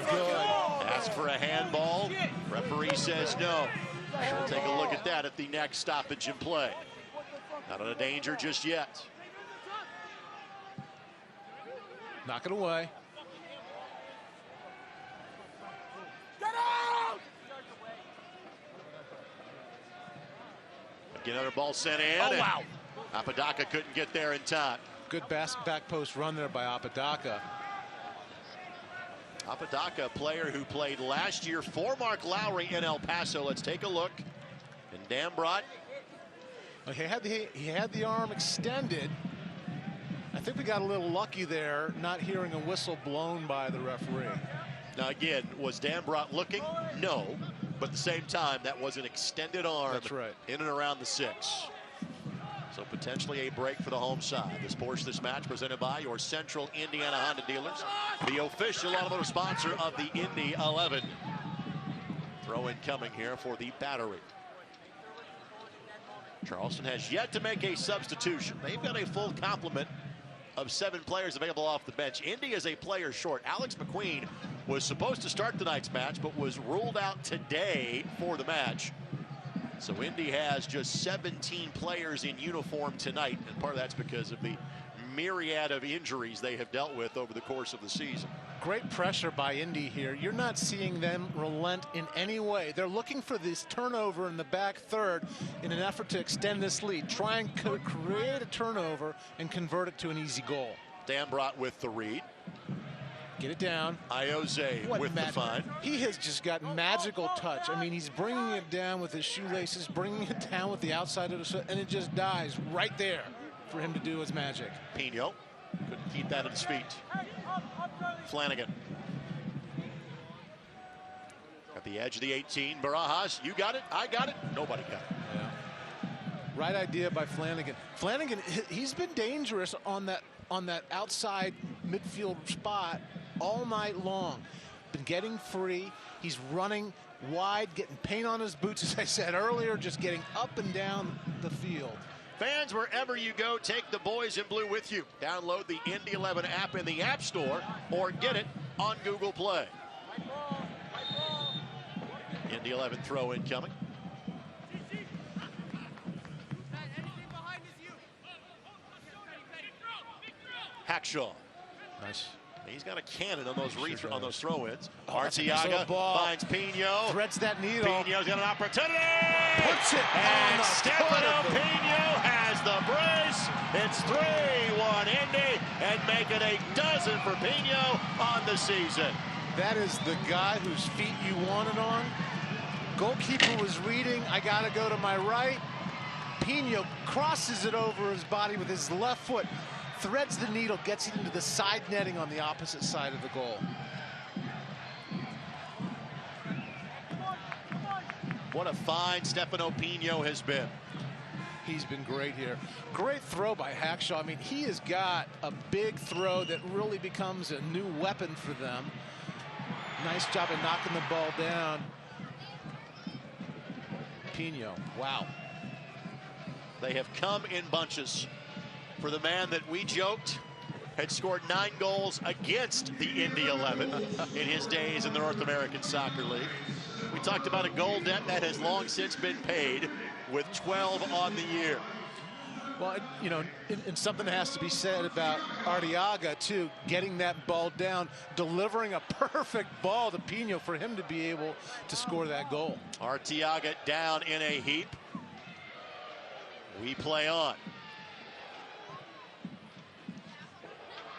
Good.
Asked for a handball. Referee says no. We'll take a look at that at the next stoppage in play. Not in a danger just yet.
Knock it away.
Get another ball sent in.
Oh, wow.
Apodaca couldn't get there in time.
Good back post run there by Apodaca.
Apodaca, a player who played last year for Mark Lowry in El Paso. Let's take a look. And Dambrot.
He had the arm extended. I think we got a little lucky there, not hearing a whistle blown by the referee.
Now again, was Dambrot looking? No. But at the same time, that was an extended arm.
That's right.
In and around the 6. So potentially a break for the home side. This portion of this match presented by your Central Indiana Honda dealers, the official automotive sponsor of the Indy 11. Throw in coming here for the Battery. Charleston has yet to make a substitution. They've got a full complement of 7 players available off the bench. Indy is a player short. Alex McQueen was supposed to start tonight's match, but was ruled out today for the match. So Indy has just 17 players in uniform tonight, and part of that's because of the myriad of injuries they have dealt with over the course of the season.
Great pressure by Indy here. You're not seeing them relent in any way. They're looking for this turnover in the back third in an effort to extend this lead. Try and create a turnover and convert it to an easy goal.
Dambrot with the read.
Get it down.
Ioze with the find.
He has just got magical touch. I mean, he's bringing it down with his shoelaces, bringing it down with the outside of his foot, and it just dies right there for him to do his magic.
Pino couldn't keep that at his feet. Flanagan. At the edge of the 18, Barajas, you got it, I got it, nobody got it.
Yeah. Right idea by Flanagan. Flanagan, he's been dangerous on that outside midfield spot all night long. Been getting free. He's running wide, getting paint on his boots, as I said earlier, just getting up and down the field.
Fans, wherever you go, take the boys in blue with you. Download the Indy 11 app in the App Store or get it on Google Play. Indy 11 throw in coming. Hackshaw.
Nice.
He's got a cannon on those on those throw-ins.
Oh,
Arteaga finds Pino.
Threads that needle.
Pino's got an opportunity.
Puts it
and
on the
Stefano Pino has the brace. It's 3-1 Indy and make it a dozen for Pino on the season.
That is the guy whose feet you wanted on. Goalkeeper was reading, I got to go to my right. Pino crosses it over his body with his left foot. Threads the needle, gets it into the side netting on the opposite side of the goal.
What a find Stefano Pino has been.
He's been great here. Great throw by Hackshaw. I mean, he has got a big throw that really becomes a new weapon for them. Nice job of knocking the ball down. Pino, wow.
They have come in bunches. For the man that we joked had scored 9 goals against the Indy 11 in his days in the North American Soccer League. We talked about a goal debt that has long since been paid with 12 on the year.
Well, you know, and something has to be said about Arteaga, too, getting that ball down, delivering a perfect ball to Pino for him to be able to score that goal.
Arteaga down in a heap. We play on.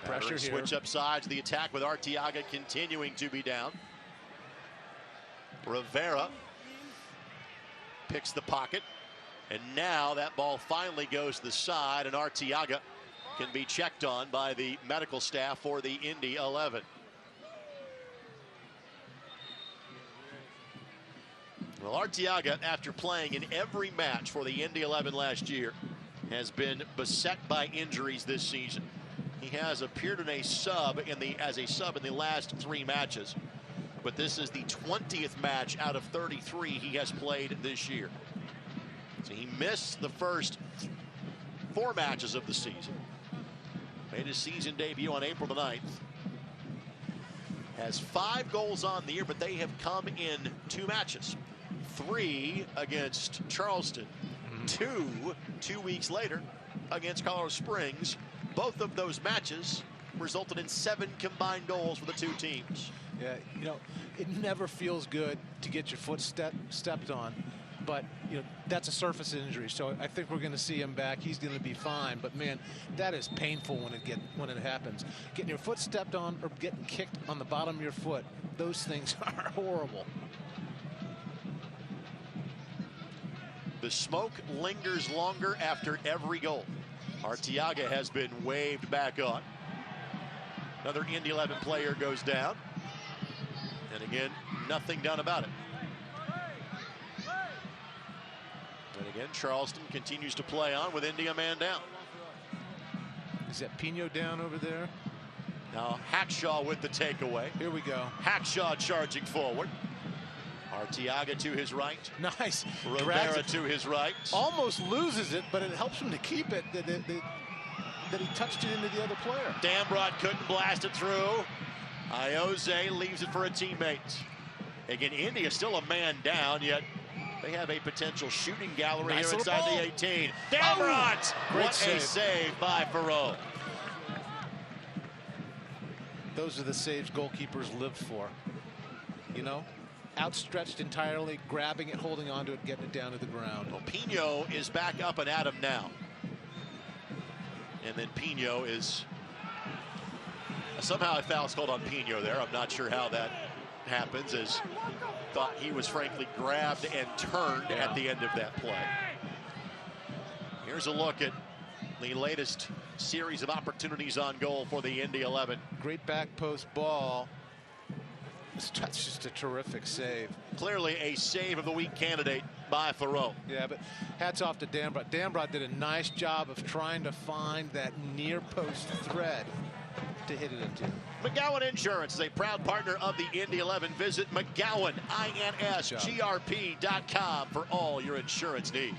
Pressure here.
Switch up sides of the attack with Arteaga continuing to be down. Rivera picks the pocket. And now that ball finally goes to the side, and Arteaga can be checked on by the medical staff for the Indy 11. Well, Arteaga, after playing in every match for the Indy 11 last year, has been beset by injuries this season. He has appeared in as a sub in the last 3 matches. but this is the 20th match out of 33 he has played this year. So he missed the first 4 matches of the season. Made his season debut on April the 9th. Has 5 goals on the year, but they have come in 2 matches. 3 against Charleston, 2 weeks later against Colorado Springs. Both of those matches resulted in 7 combined goals for the 2 teams.
Yeah, you know, it never feels good to get your foot stepped on, but you know that's a surface injury. So I think we're going to see him back. He's going to be fine. But man, that is painful when it happens. Getting your foot stepped on or getting kicked on the bottom of your foot, those things are horrible.
The smoke lingers longer after every goal. Arteaga has been waved back on. Another Indy 11 player goes down. And again, nothing done about it. And again, Charleston continues to play on with Indy a man down.
Is that Pino down over there?
Now Hackshaw with the takeaway.
Here we go.
Hackshaw charging forward. Arteaga to his right.
Nice.
Rivera to his right.
Almost loses it, but it helps him to keep it. That he touched it into the other player.
Dambrot couldn't blast it through. Iose leaves it for a teammate. Again, Indy is still a man down, yet they have a potential shooting gallery here inside the 18. Dambrot! What a save by Farrell.
Those are the saves goalkeepers live for. You know? Outstretched entirely, grabbing it, holding onto it, getting it down to the ground.
Well, Pino is back up and at him now. And then Pino is... Somehow a foul's called on Pino there. I'm not sure how that happens, as thought he was frankly grabbed and turned at the end of that play. Here's a look at the latest series of opportunities on goal for the Indy 11.
Great back post ball. That's just a terrific save.
Clearly a save of the week candidate by Thoreau.
Yeah, but hats off to Dambrot. Dambrot did a nice job of trying to find that near post thread to hit it into.
McGowan Insurance is a proud partner of the Indy 11. Visit McGowan, INSGRP.com for all your insurance needs.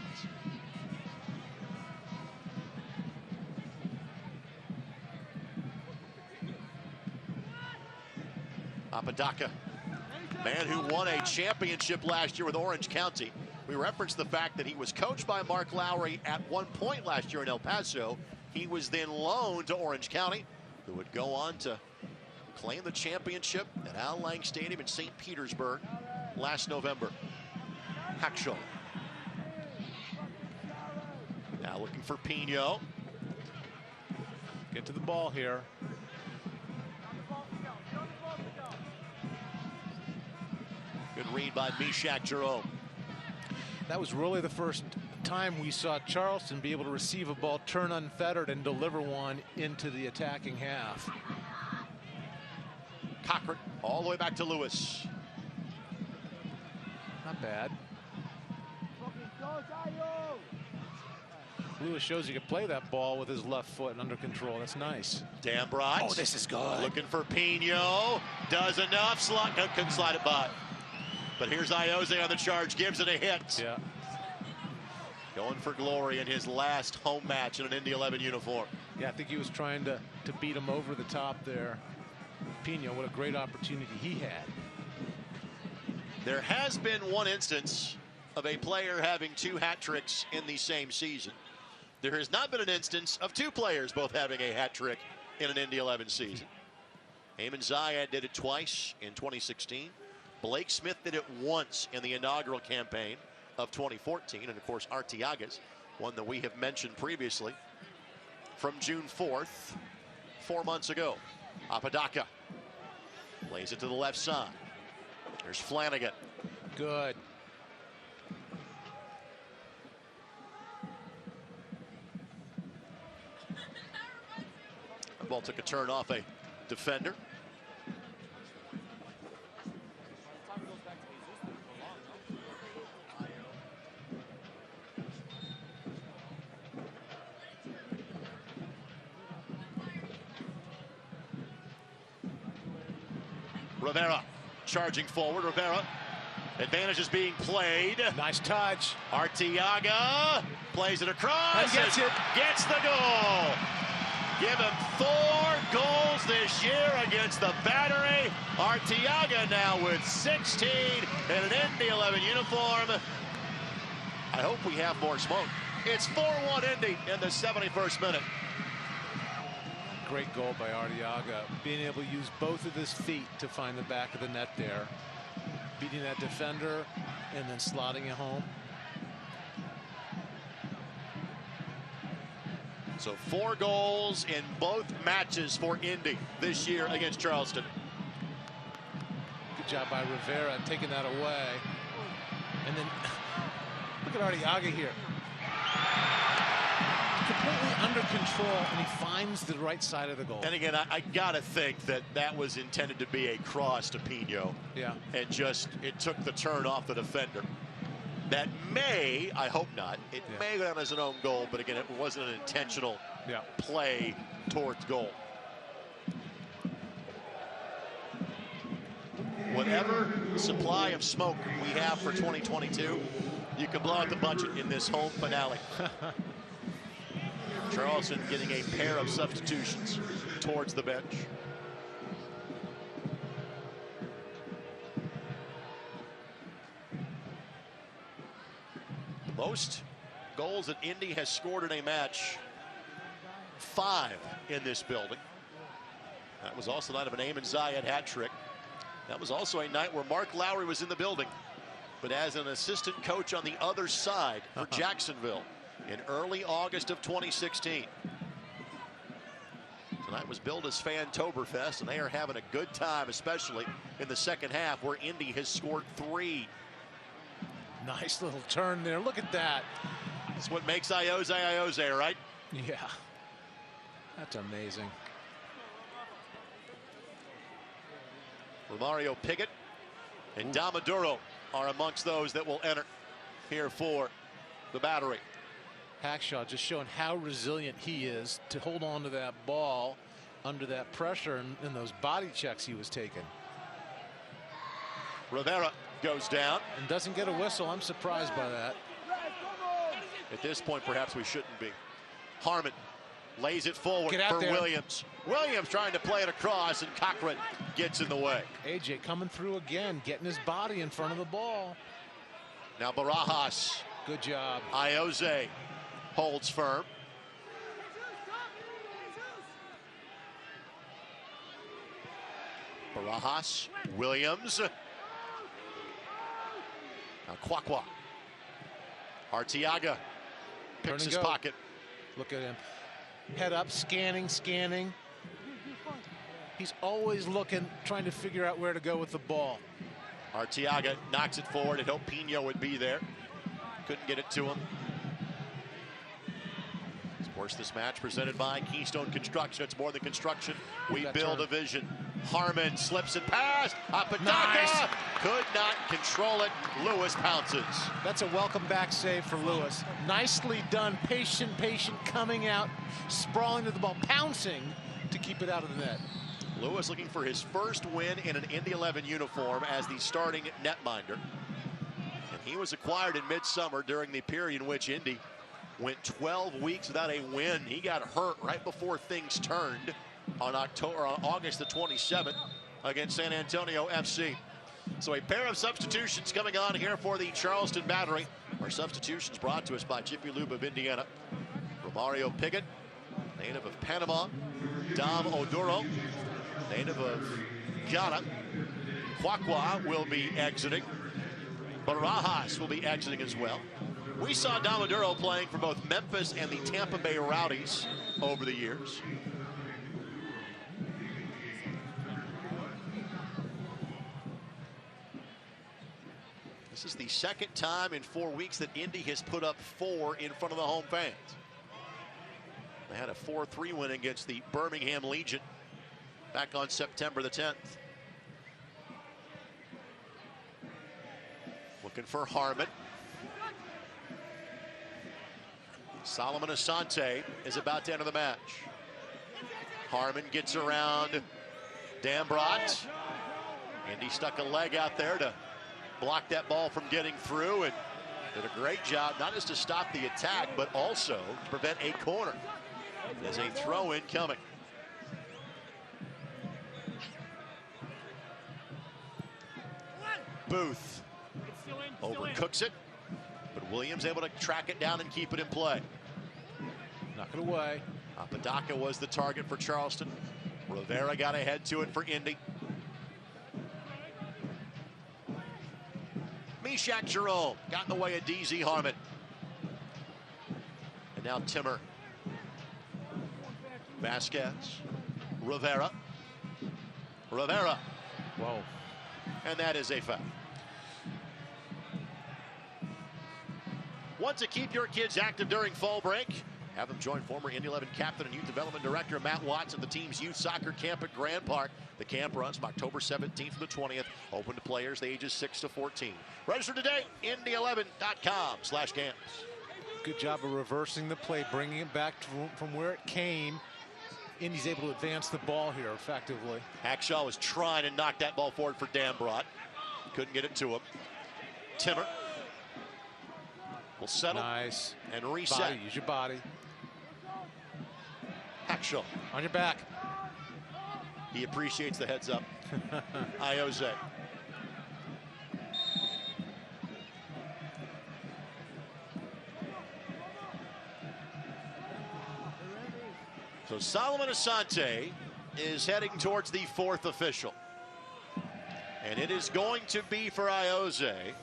Apodaca, man who won a championship last year with Orange County. We referenced the fact that he was coached by Mark Lowry at one point last year in El Paso. He was then loaned to Orange County, who would go on to claim the championship at Al Lang Stadium in St. Petersburg last November. Hackshaw. Now looking for Pino.
Get to the ball here.
Good read by Mishak Jerome.
That was really the first time we saw Charleston be able to receive a ball, turn unfettered, and deliver one into the attacking half.
Cochran all the way back to Lewis.
Not bad. Lewis shows he can play that ball with his left foot and under control. That's nice.
Dambrot.
Oh, this is good.
Looking for Pino. Does enough. Couldn't slide it by. But here's Iose on the charge. Gives it a hit.
Yeah.
Going for glory in his last home match in an Indy 11 uniform.
Yeah, I think he was trying to beat him over the top there. Pino, what a great opportunity he had.
There has been one instance of a player having 2 hat tricks in the same season. There has not been an instance of 2 players both having a hat trick in an Indy 11 season. Eamon Zayed did it twice in 2016. Blake Smith did it once in the inaugural campaign of 2014. And of course, Arteaga's, one that we have mentioned previously, from June 4th, 4 months ago. Apodaca lays it to the left side. There's Flanagan.
Good.
The ball took a turn off a defender. Rivera charging forward. Rivera. Advantage is being played.
Nice touch.
Arteaga plays it across.
And gets it.
Gets the goal. Give him 4 goals this year against the Battery. Arteaga now with 16 in an Indy 11 uniform. I hope we have more smoke. It's 4-1 Indy in the 71st minute.
Great goal by Arteaga. Being able to use both of his feet to find the back of the net there. Beating that defender and then slotting it home.
So 4 goals in both matches for Indy this year against Charleston.
Good job by Rivera taking that away. And then look at Arteaga here. Completely under control, and he finds the right side of the goal.
And again, I gotta think that was intended to be a cross to Pino.
Yeah.
And just, it took the turn off the defender. That may, I hope not, it may go down as an own goal, but again, it wasn't an intentional play towards goal. Whatever supply of smoke we have for 2022, you can blow out the budget in this home finale. Charleston getting a pair of substitutions towards the bench. The most goals that Indy has scored in a match, 5 in this building. That was also the night of an Ayman Zayed hat trick. That was also a night where Mark Lowry was in the building, but as an assistant coach on the other side for Jacksonville in early August of 2016. Tonight was billed as Fantoberfest, and they are having a good time, especially in the second half, where Indy has scored 3.
Nice little turn there. Look at that.
That's what makes Ioze, right?
Yeah. That's amazing.
Romario Piggott and Damaduro are amongst those that will enter here for the Battery.
Hackshaw just showing how resilient he is to hold on to that ball under that pressure and those body checks he was taking.
Rivera goes down.
And doesn't get a whistle. I'm surprised by that.
At this point, perhaps we shouldn't be. Harmon lays it forward for
there.
Williams. Williams trying to play it across, and Cochran gets in the way.
AJ coming through again, getting his body in front of the ball.
Now Barajas.
Good job.
Ioze holds firm. Barajas, Williams. Now Kwakwa. Arteaga picks his pocket.
Look at him. Head up, scanning. He's always looking, trying to figure out where to go with the ball.
Arteaga knocks it forward. It hoped Pino would be there. Couldn't get it to him. Of course, this match presented by Keystone Construction. It's more than construction. We build a vision. Harmon slips and pass. Apodaca
Nice.
could not control it. Lewis pounces.
That's a welcome back save for Lewis. Nicely done. Patient, coming out, sprawling to the ball, pouncing to keep it out of the net.
Lewis looking for his first win in an Indy 11 uniform as the starting netminder. And he was acquired in midsummer during the period in which Indy went 12 weeks without a win. He got hurt right before things turned on August the 27th against San Antonio FC. So a pair of substitutions coming on here for the Charleston Battery. Our substitutions brought to us by Jiffy Lube of Indiana. Romario Piggott, native of Panama. Dom Oduro, native of Ghana. Kwakwa will be exiting. Barajas will be exiting as well. We saw Damaduro playing for both Memphis and the Tampa Bay Rowdies over the years. This is the second time in 4 weeks that Indy has put up 4 in front of the home fans. They had a 4-3 win against the Birmingham Legion back on September the 10th. Looking for Harmon. Solomon Asante is about to enter the match. Harmon gets around Dambrot. Indy stuck a leg out there to block that ball from getting through and did a great job, not just to stop the attack, but also to prevent a corner. There's a throw-in coming. Booth overcooks it, but Williams able to track it down and keep it in play.
Knock it away.
Apodaca was the target for Charleston. Rivera got ahead to it for Indy. Meshack Jerome got in the way of DZ Harmon. And now Timmer. Vasquez. Rivera. Rivera.
Whoa.
And that is a foul. Want to keep your kids active during fall break? Have them join former Indy 11 captain and youth development director Matt Watts at the team's youth soccer camp at Grand Park. The camp runs from October 17th to the 20th. Open to players the ages 6 to 14. Register today, indy11.com/camps.
Good job of reversing the play, bringing it back from where it came. Indy's able to advance the ball here effectively.
Hackshaw was trying to knock that ball forward for Dambrot. Couldn't get it to him. Timmer will settle.
Nice.
And reset.
Body, use your body.
Hackshaw.
On your back.
He appreciates the heads up. Ioze. So Solomon Asante is heading towards the fourth official. And it is going to be for Ioze.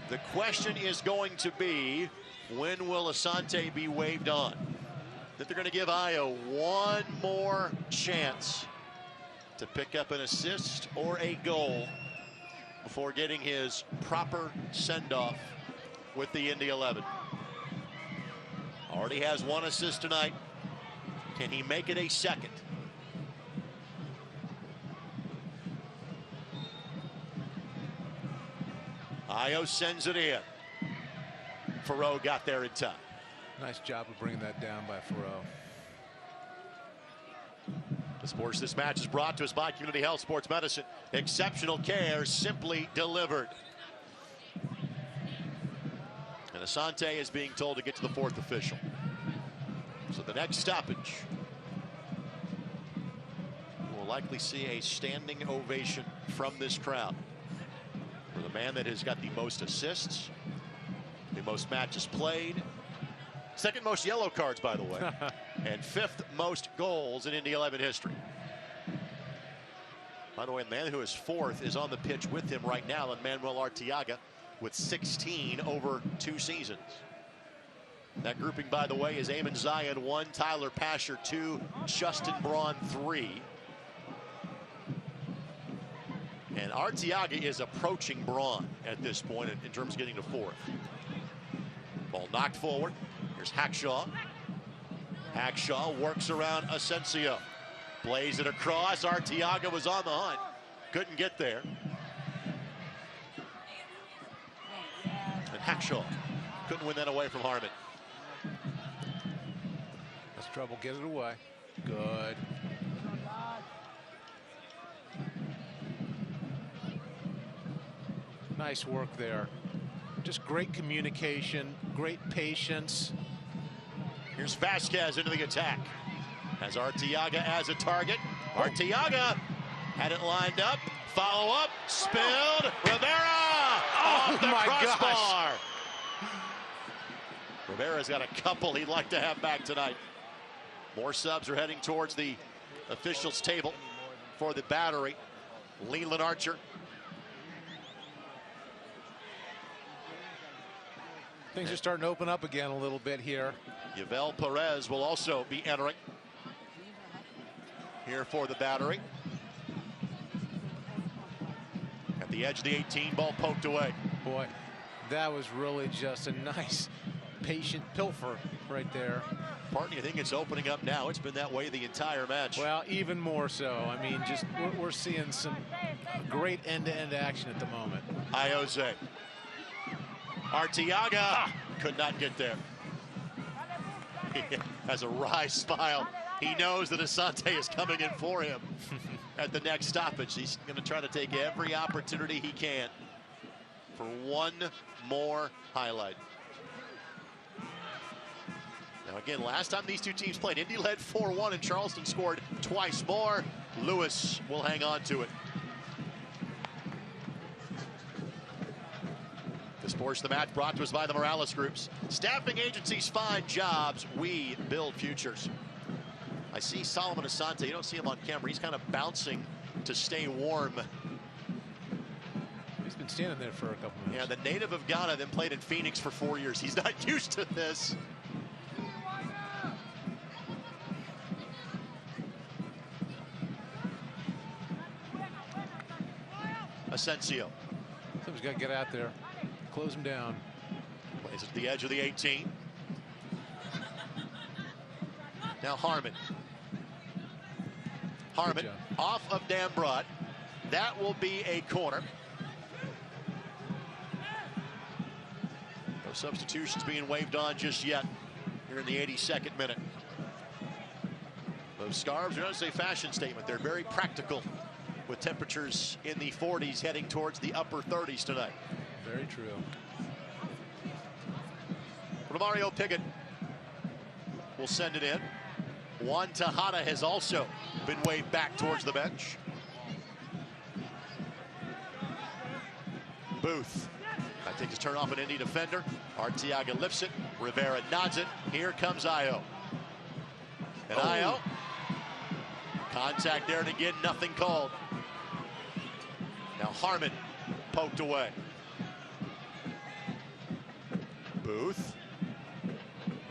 The question is going to be, when will Asante be waved on? That they're going to give Io one more chance to pick up an assist or a goal before getting his proper send-off with the Indy 11. Already has one assist tonight. Can he make it a second? Io sends it in. Farrow got there in time.
Nice job of bringing that down by Farrow.
The sports this match is brought to us by Community Health Sports Medicine. Exceptional care simply delivered. And Asante is being told to get to the fourth official. So the next stoppage will likely see a standing ovation from this crowd for the man that has got the most assists, the most matches played, second most yellow cards, by the way, and fifth most goals in Indy 11 history. By the way, the man who is fourth is on the pitch with him right now, and Manuel Arteaga with 16 over 2 seasons. That grouping, by the way, is Eamon Zion 1, Tyler Pasher 2, Justin Braun 3. And Arteaga is approaching Braun at this point in terms of getting to fourth. Ball knocked forward. Here's Hackshaw. Hackshaw works around Asensio. Plays it across. Arteaga was on the hunt. Couldn't get there. And Hackshaw couldn't win that away from Harmon.
That's trouble. Get it away. Good. Nice work there. Just great communication, great patience.
Here's Vasquez into the attack. Has Arteaga as a target. Arteaga had it lined up. Follow up. Spilled. Rivera off the crossbar. Rivera's got a couple he'd like to have back tonight. More subs are heading towards the officials' table for the Battery. Leland Archer.
Things are starting to open up again a little bit here.
Yvel Perez will also be entering here for the Battery. At the edge of the 18, ball poked away.
Boy, that was really just a nice, patient pilfer right there.
Partner, you think it's opening up now? It's been that way the entire match.
Well, even more so. I mean, just we're seeing some great end-to-end action at the moment.
Ioze. Arteaga could not get there. He has a wry smile He knows that Asante is coming in for him at the next stoppage. He's going to try to take every opportunity he can for one more highlight. Now again, last time these two teams played, Indy led 4-1 and Charleston scored twice more. Lewis will hang on to it. This portion of the match brought to us by the Morales Groups. Staffing agencies find jobs, we build futures. I see Solomon Asante. You don't see him on camera. He's kind of bouncing to stay warm.
He's been standing there for a couple minutes.
Yeah, the native of Ghana, then played in Phoenix for 4 years. He's not used to this. Asensio.
Someone's got to get out there, close him down.
Plays at the edge of the 18. Now Harmon. Harmon off of Dambrot. That will be a corner. No substitutions being waved on just yet here in the 82nd minute. Those scarves are not a fashion statement. They're very practical, with temperatures in the 40s heading towards the upper 30s tonight.
Very true.
Romario Piggott will send it in. Juan Tejada has also been waved back towards the bench. Booth. That takes a turn off an Indy defender. Arteaga lifts it. Rivera nods it. Here comes Ayo. And Ayo. Contact there, and again, nothing called. Now Harmon poked away. Booth.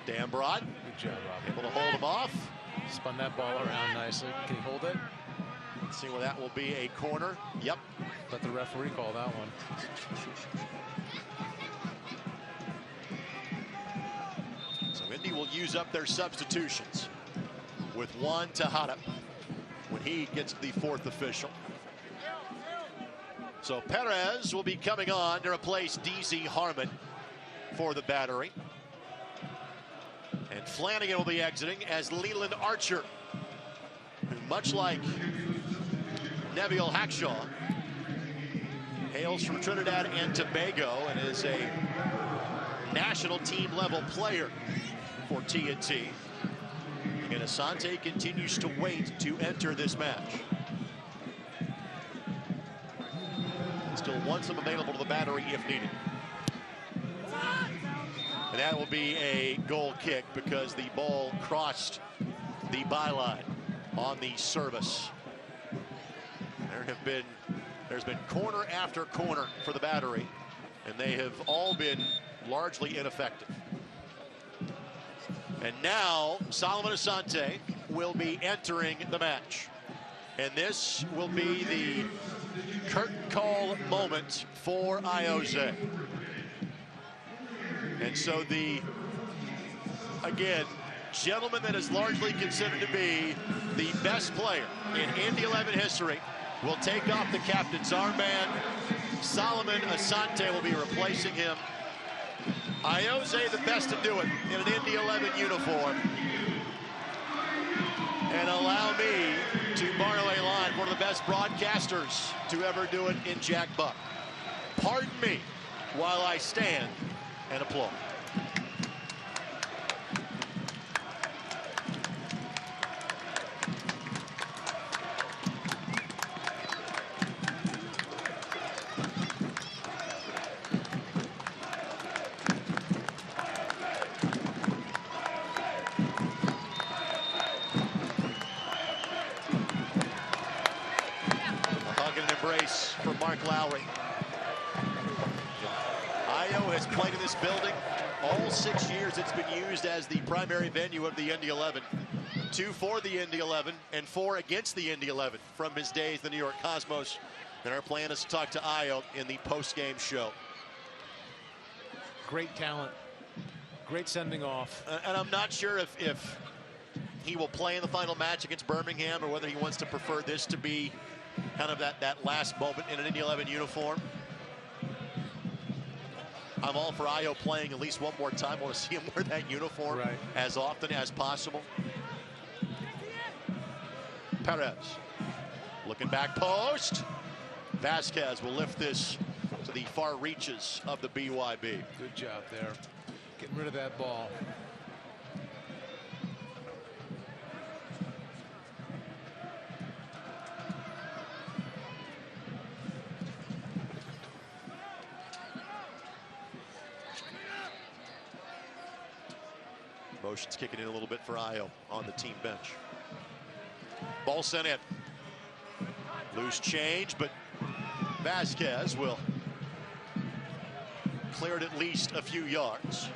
Dambrot.
Good job, Rob.
Able to hold him off.
Spun that ball around nicely. Can he hold it?
Let's see where that will be. A corner. Yep.
Let the referee call that one.
So Indy will use up their substitutions with Juan Tejada when he gets the fourth official. So Perez will be coming on to replace DZ Harmon for the battery. And Flanagan will be exiting as Leland Archer, who, much like Neviel Hackshaw, hails from Trinidad and Tobago and is a national team level player for TNT. And Asante continues to wait to enter this match. Still wants him available to the battery if needed. And that will be a goal kick because the ball crossed the byline on the service. There's been corner after corner for the battery, and they have all been largely ineffective. And now Solomon Asante will be entering the match. And this will be the curtain call moment for Ioze. And so again, gentleman that is largely considered to be the best player in Indy 11 history will take off the captain's armband. Solomon Asante will be replacing him. Ioze, the best to do it in an Indy 11 uniform. And allow me to borrow a line, one of the best broadcasters to ever do it in Jack Buck. Pardon me while I stand and applaud. For Mark Lowry. Ayo has played in this building all 6 years. It's been used as the primary venue of the Indy 11. 2 for the Indy 11 and 4 against the Indy 11 from his days in the New York Cosmos. And our plan is to talk to Ayo in the post-game show.
Great talent. Great sending off.
And I'm not sure if he will play in the final match against Birmingham or whether he wants to prefer this to be kind of that last moment in an Indy 11 uniform. I'm all for Ayo playing at least one more time. I want to see him wear that uniform as often as possible. Perez. Looking back post. Vasquez will lift this to the far reaches of the BYB.
Good job there. Getting rid of that ball.
Motion's kicking in a little bit for Ayo on the team bench. Ball sent in. Loose change, but Vasquez will clear it at least a few yards.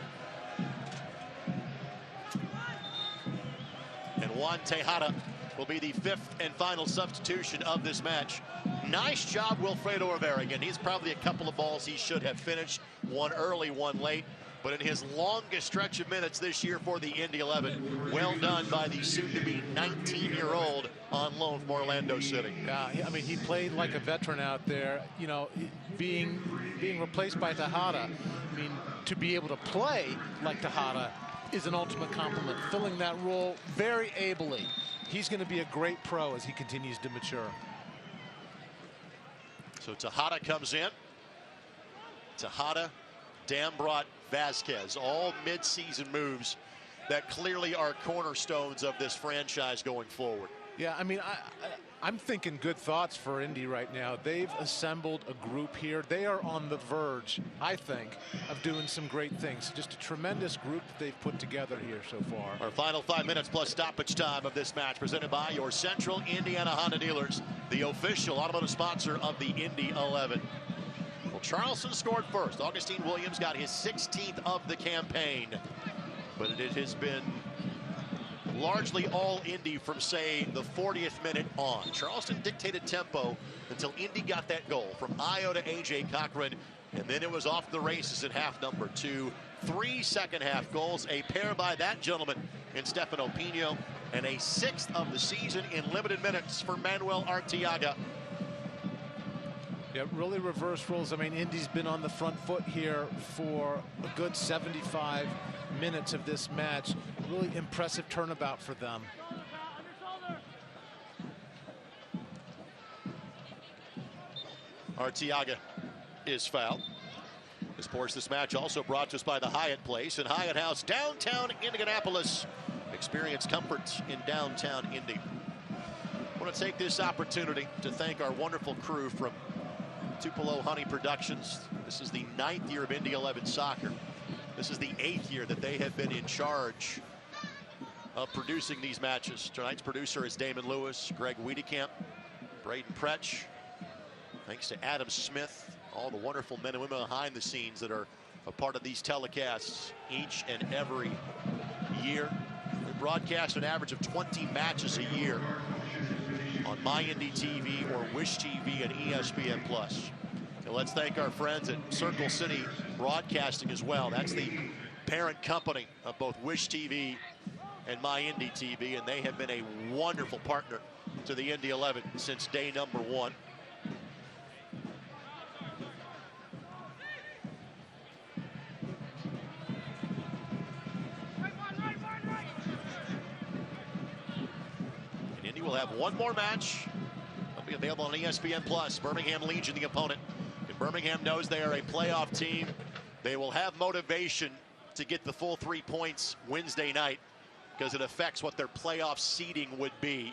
And Juan Tejada will be the 5th and final substitution of this match. Nice job, Wilfredo Rivera. Again, he's probably a couple of balls he should have finished. One early, one late. But in his longest stretch of minutes this year for the Indy 11, well done by the soon-to-be 19-year-old on loan from Orlando City.
Yeah, I mean, he played like a veteran out there. You know, being replaced by Tejada, I mean, to be able to play like Tejada is an ultimate compliment. Filling that role very ably. He's going to be a great pro as he continues to mature.
So Tejada comes in. Tejada, Dambrot, Vasquez, all mid-season moves that clearly are cornerstones of this franchise going forward.
Yeah, I mean, I'm thinking good thoughts for Indy right now. They've assembled a group here. They are on the verge, I think, of doing some great things. Just a tremendous group that they've put together here so far.
Our final 5 minutes plus stoppage time of this match presented by your Central Indiana Honda dealers, the official automotive sponsor of the Indy 11. Well, Charleston scored first. Augustine Williams got his 16th of the campaign, but it has been largely all Indy from, say, the 40th minute on. Charleston dictated tempo until Indy got that goal from Ayo to A.J. Cochran, and then it was off the races in half number 2. 3 second-half goals, a pair by that gentleman in Stefano Pino, and a 6th of the season in limited minutes for Manuel Arteaga.
Yeah, really reverse roles. I mean, Indy's been on the front foot here for a good 75 minutes of this match. Really impressive turnabout for them.
Arteaga is fouled. Of course, this match also brought to us by the Hyatt Place and Hyatt House, downtown Indianapolis. Experience comforts in downtown Indy. I want to take this opportunity to thank our wonderful crew from Tupelo Honey Productions. This is the 9th year of Indy 11 soccer. This is the 8th year that they have been in charge of producing these matches. Tonight's producer is Damon Lewis, Greg Wiedekamp, Braden Pretsch. Thanks to Adam Smith, all the wonderful men and women behind the scenes that are a part of these telecasts each and every year. We broadcast an average of 20 matches a year on MyIndy TV or Wish TV and ESPN Plus. And let's thank our friends at Circle City Broadcasting as well. That's the parent company of both Wish TV and MyIndy TV, and they have been a wonderful partner to the Indy 11 since day number 1. Will have one more match. It'll be available on ESPN Plus. Birmingham Legion, the opponent. And Birmingham knows they are a playoff team. They will have motivation to get the full 3 points Wednesday night because it affects what their playoff seeding would be.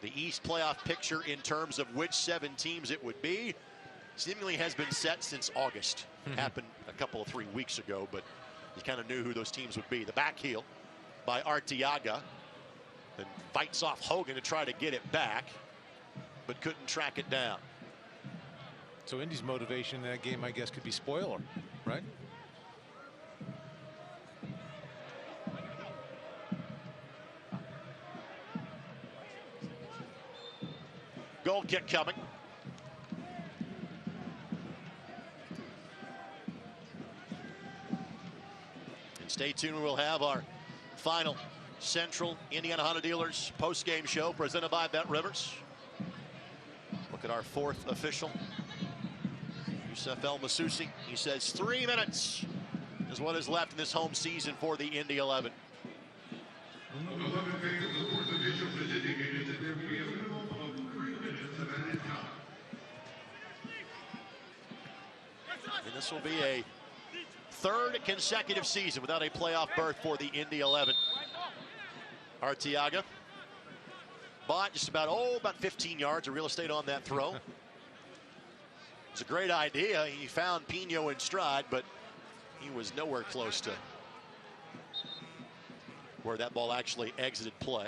The East playoff picture in terms of which 7 teams it would be seemingly has been set since August. Happened a couple of 3 weeks ago, but you kind of knew who those teams would be. The back heel by Arteaga. And fights off Hogan to try to get it back, but couldn't track it down.
So Indy's motivation in that game, I guess, could be spoiler, right?
Goal kick coming. And stay tuned, we'll have our final Central Indiana Honda Dealers post-game show presented by Bet Rivers. Look at our 4th official, Yusuf El Masusi. He says 3 minutes is what is left in this home season for the Indy 11. And this will be a third consecutive season without a playoff berth for the Indy 11. Arteaga bought just about 15 yards of real estate on that throw. It's a great idea. He found Pino in stride, but he was nowhere close to where that ball actually exited play.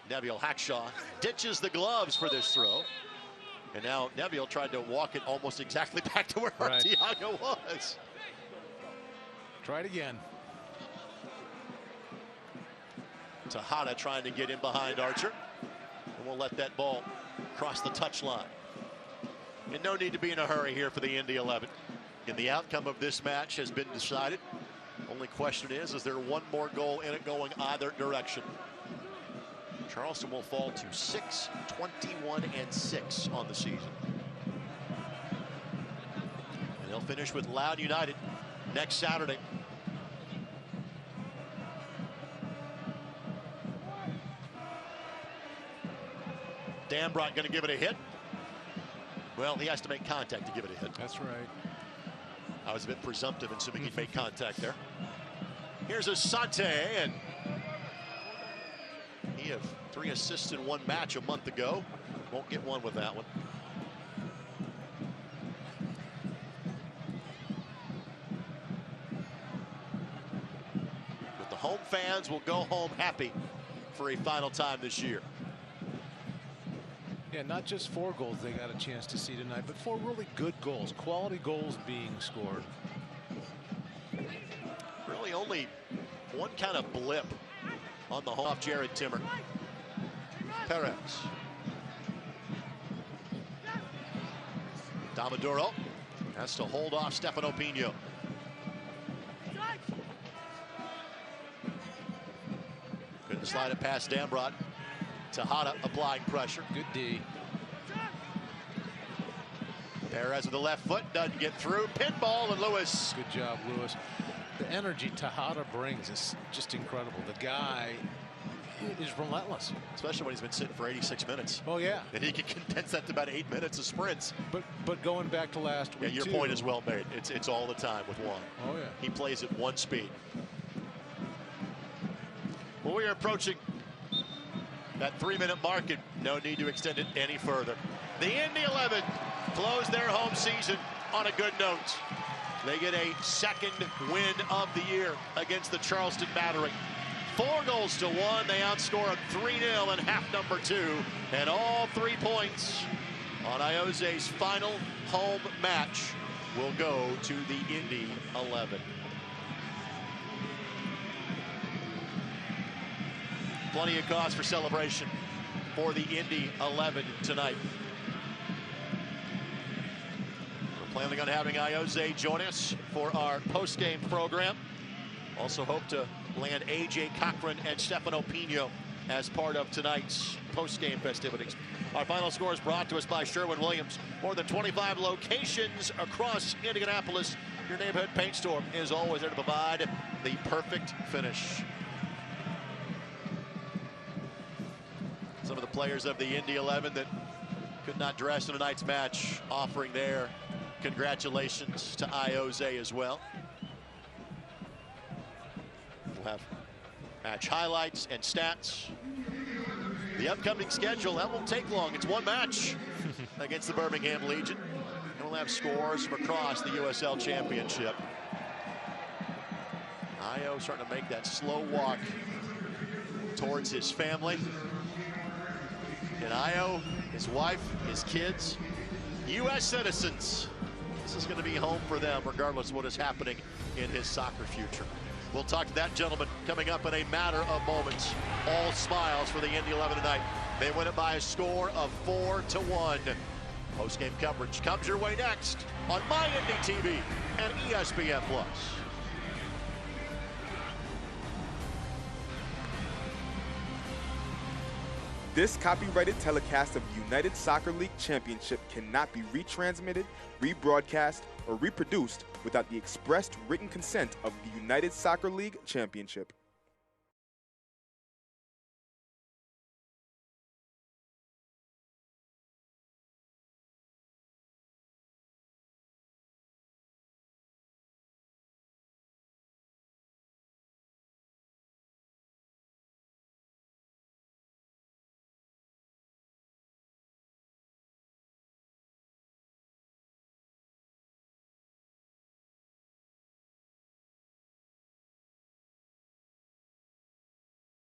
Neville Hackshaw ditches the gloves for this throw. And now Neville tried to walk it almost exactly back to where Arteaga was.
Try it again.
Tejada trying to get in behind Archer. And we'll let that ball cross the touchline. And no need to be in a hurry here for the Indy 11. And the outcome of this match has been decided. Only question is there one more goal in it going either direction? Charleston will fall to 6-21-6 on the season. And they'll finish with Loud United next Saturday. Dambrot going to give it a hit. Well, he has to make contact to give it a hit.
That's right.
I was a bit presumptive in assuming he'd make contact there. Here's Asante, and he had 3 assists in 1 match a month ago. Won't get one with that one. But the home fans will go home happy for a final time this year.
Yeah, not just 4 goals they got a chance to see tonight, but 4 really good goals, quality goals being scored.
Really only one kind of blip on the home off Jared Timmer. Perez. Damaduro has to hold off Stefano Pino. Couldn't slide it past Dambrot. Tejada applying pressure.
Good D.
Perez with the left foot, doesn't get through. Pinball, and Lewis.
Good job, Lewis. The energy Tejada brings is just incredible. The guy is relentless.
Especially when he's been sitting for 86 minutes.
Oh, yeah.
And he can condense that to about 8 minutes of sprints.
But going back to last week,
your point is well made. It's all the time with Juan.
Oh, yeah.
He plays at 1 speed. Well, we are approaching that 3-minute mark, and no need to extend it any further. The Indy 11 close their home season on a good note. They get a second win of the year against the Charleston Battery. 4-1. They outscore them 3-0 in half number 2, and all 3 points on Iose's final home match will go to the Indy 11. Plenty of cause for celebration for the Indy 11 tonight. We're planning on having Iose join us for our post-game program. Also hope to land A.J. Cochran and Stefano Pino as part of tonight's post-game festivities. Our final score is brought to us by Sherwin-Williams. More than 25 locations across Indianapolis. Your neighborhood paint store is always there to provide the perfect finish. Some of the players of the Indy 11 that could not dress in tonight's match offering their congratulations to Iose as well. We'll have match highlights and stats. The upcoming schedule, that won't take long. It's 1 match against the Birmingham Legion. And we'll have scores from across the USL Championship. Io starting to make that slow walk towards his family. And Io, his wife, his kids, U.S. citizens. This is going to be home for them, regardless of what is happening in his soccer future. We'll talk to that gentleman coming up in a matter of moments. All smiles for the Indy 11 tonight. They win it by a score of 4-1. Post-game coverage comes your way next on My Indy TV and ESPN+.
This copyrighted telecast of the United Soccer League Championship cannot be retransmitted, rebroadcast, or reproduced without the expressed written consent of the United Soccer League Championship.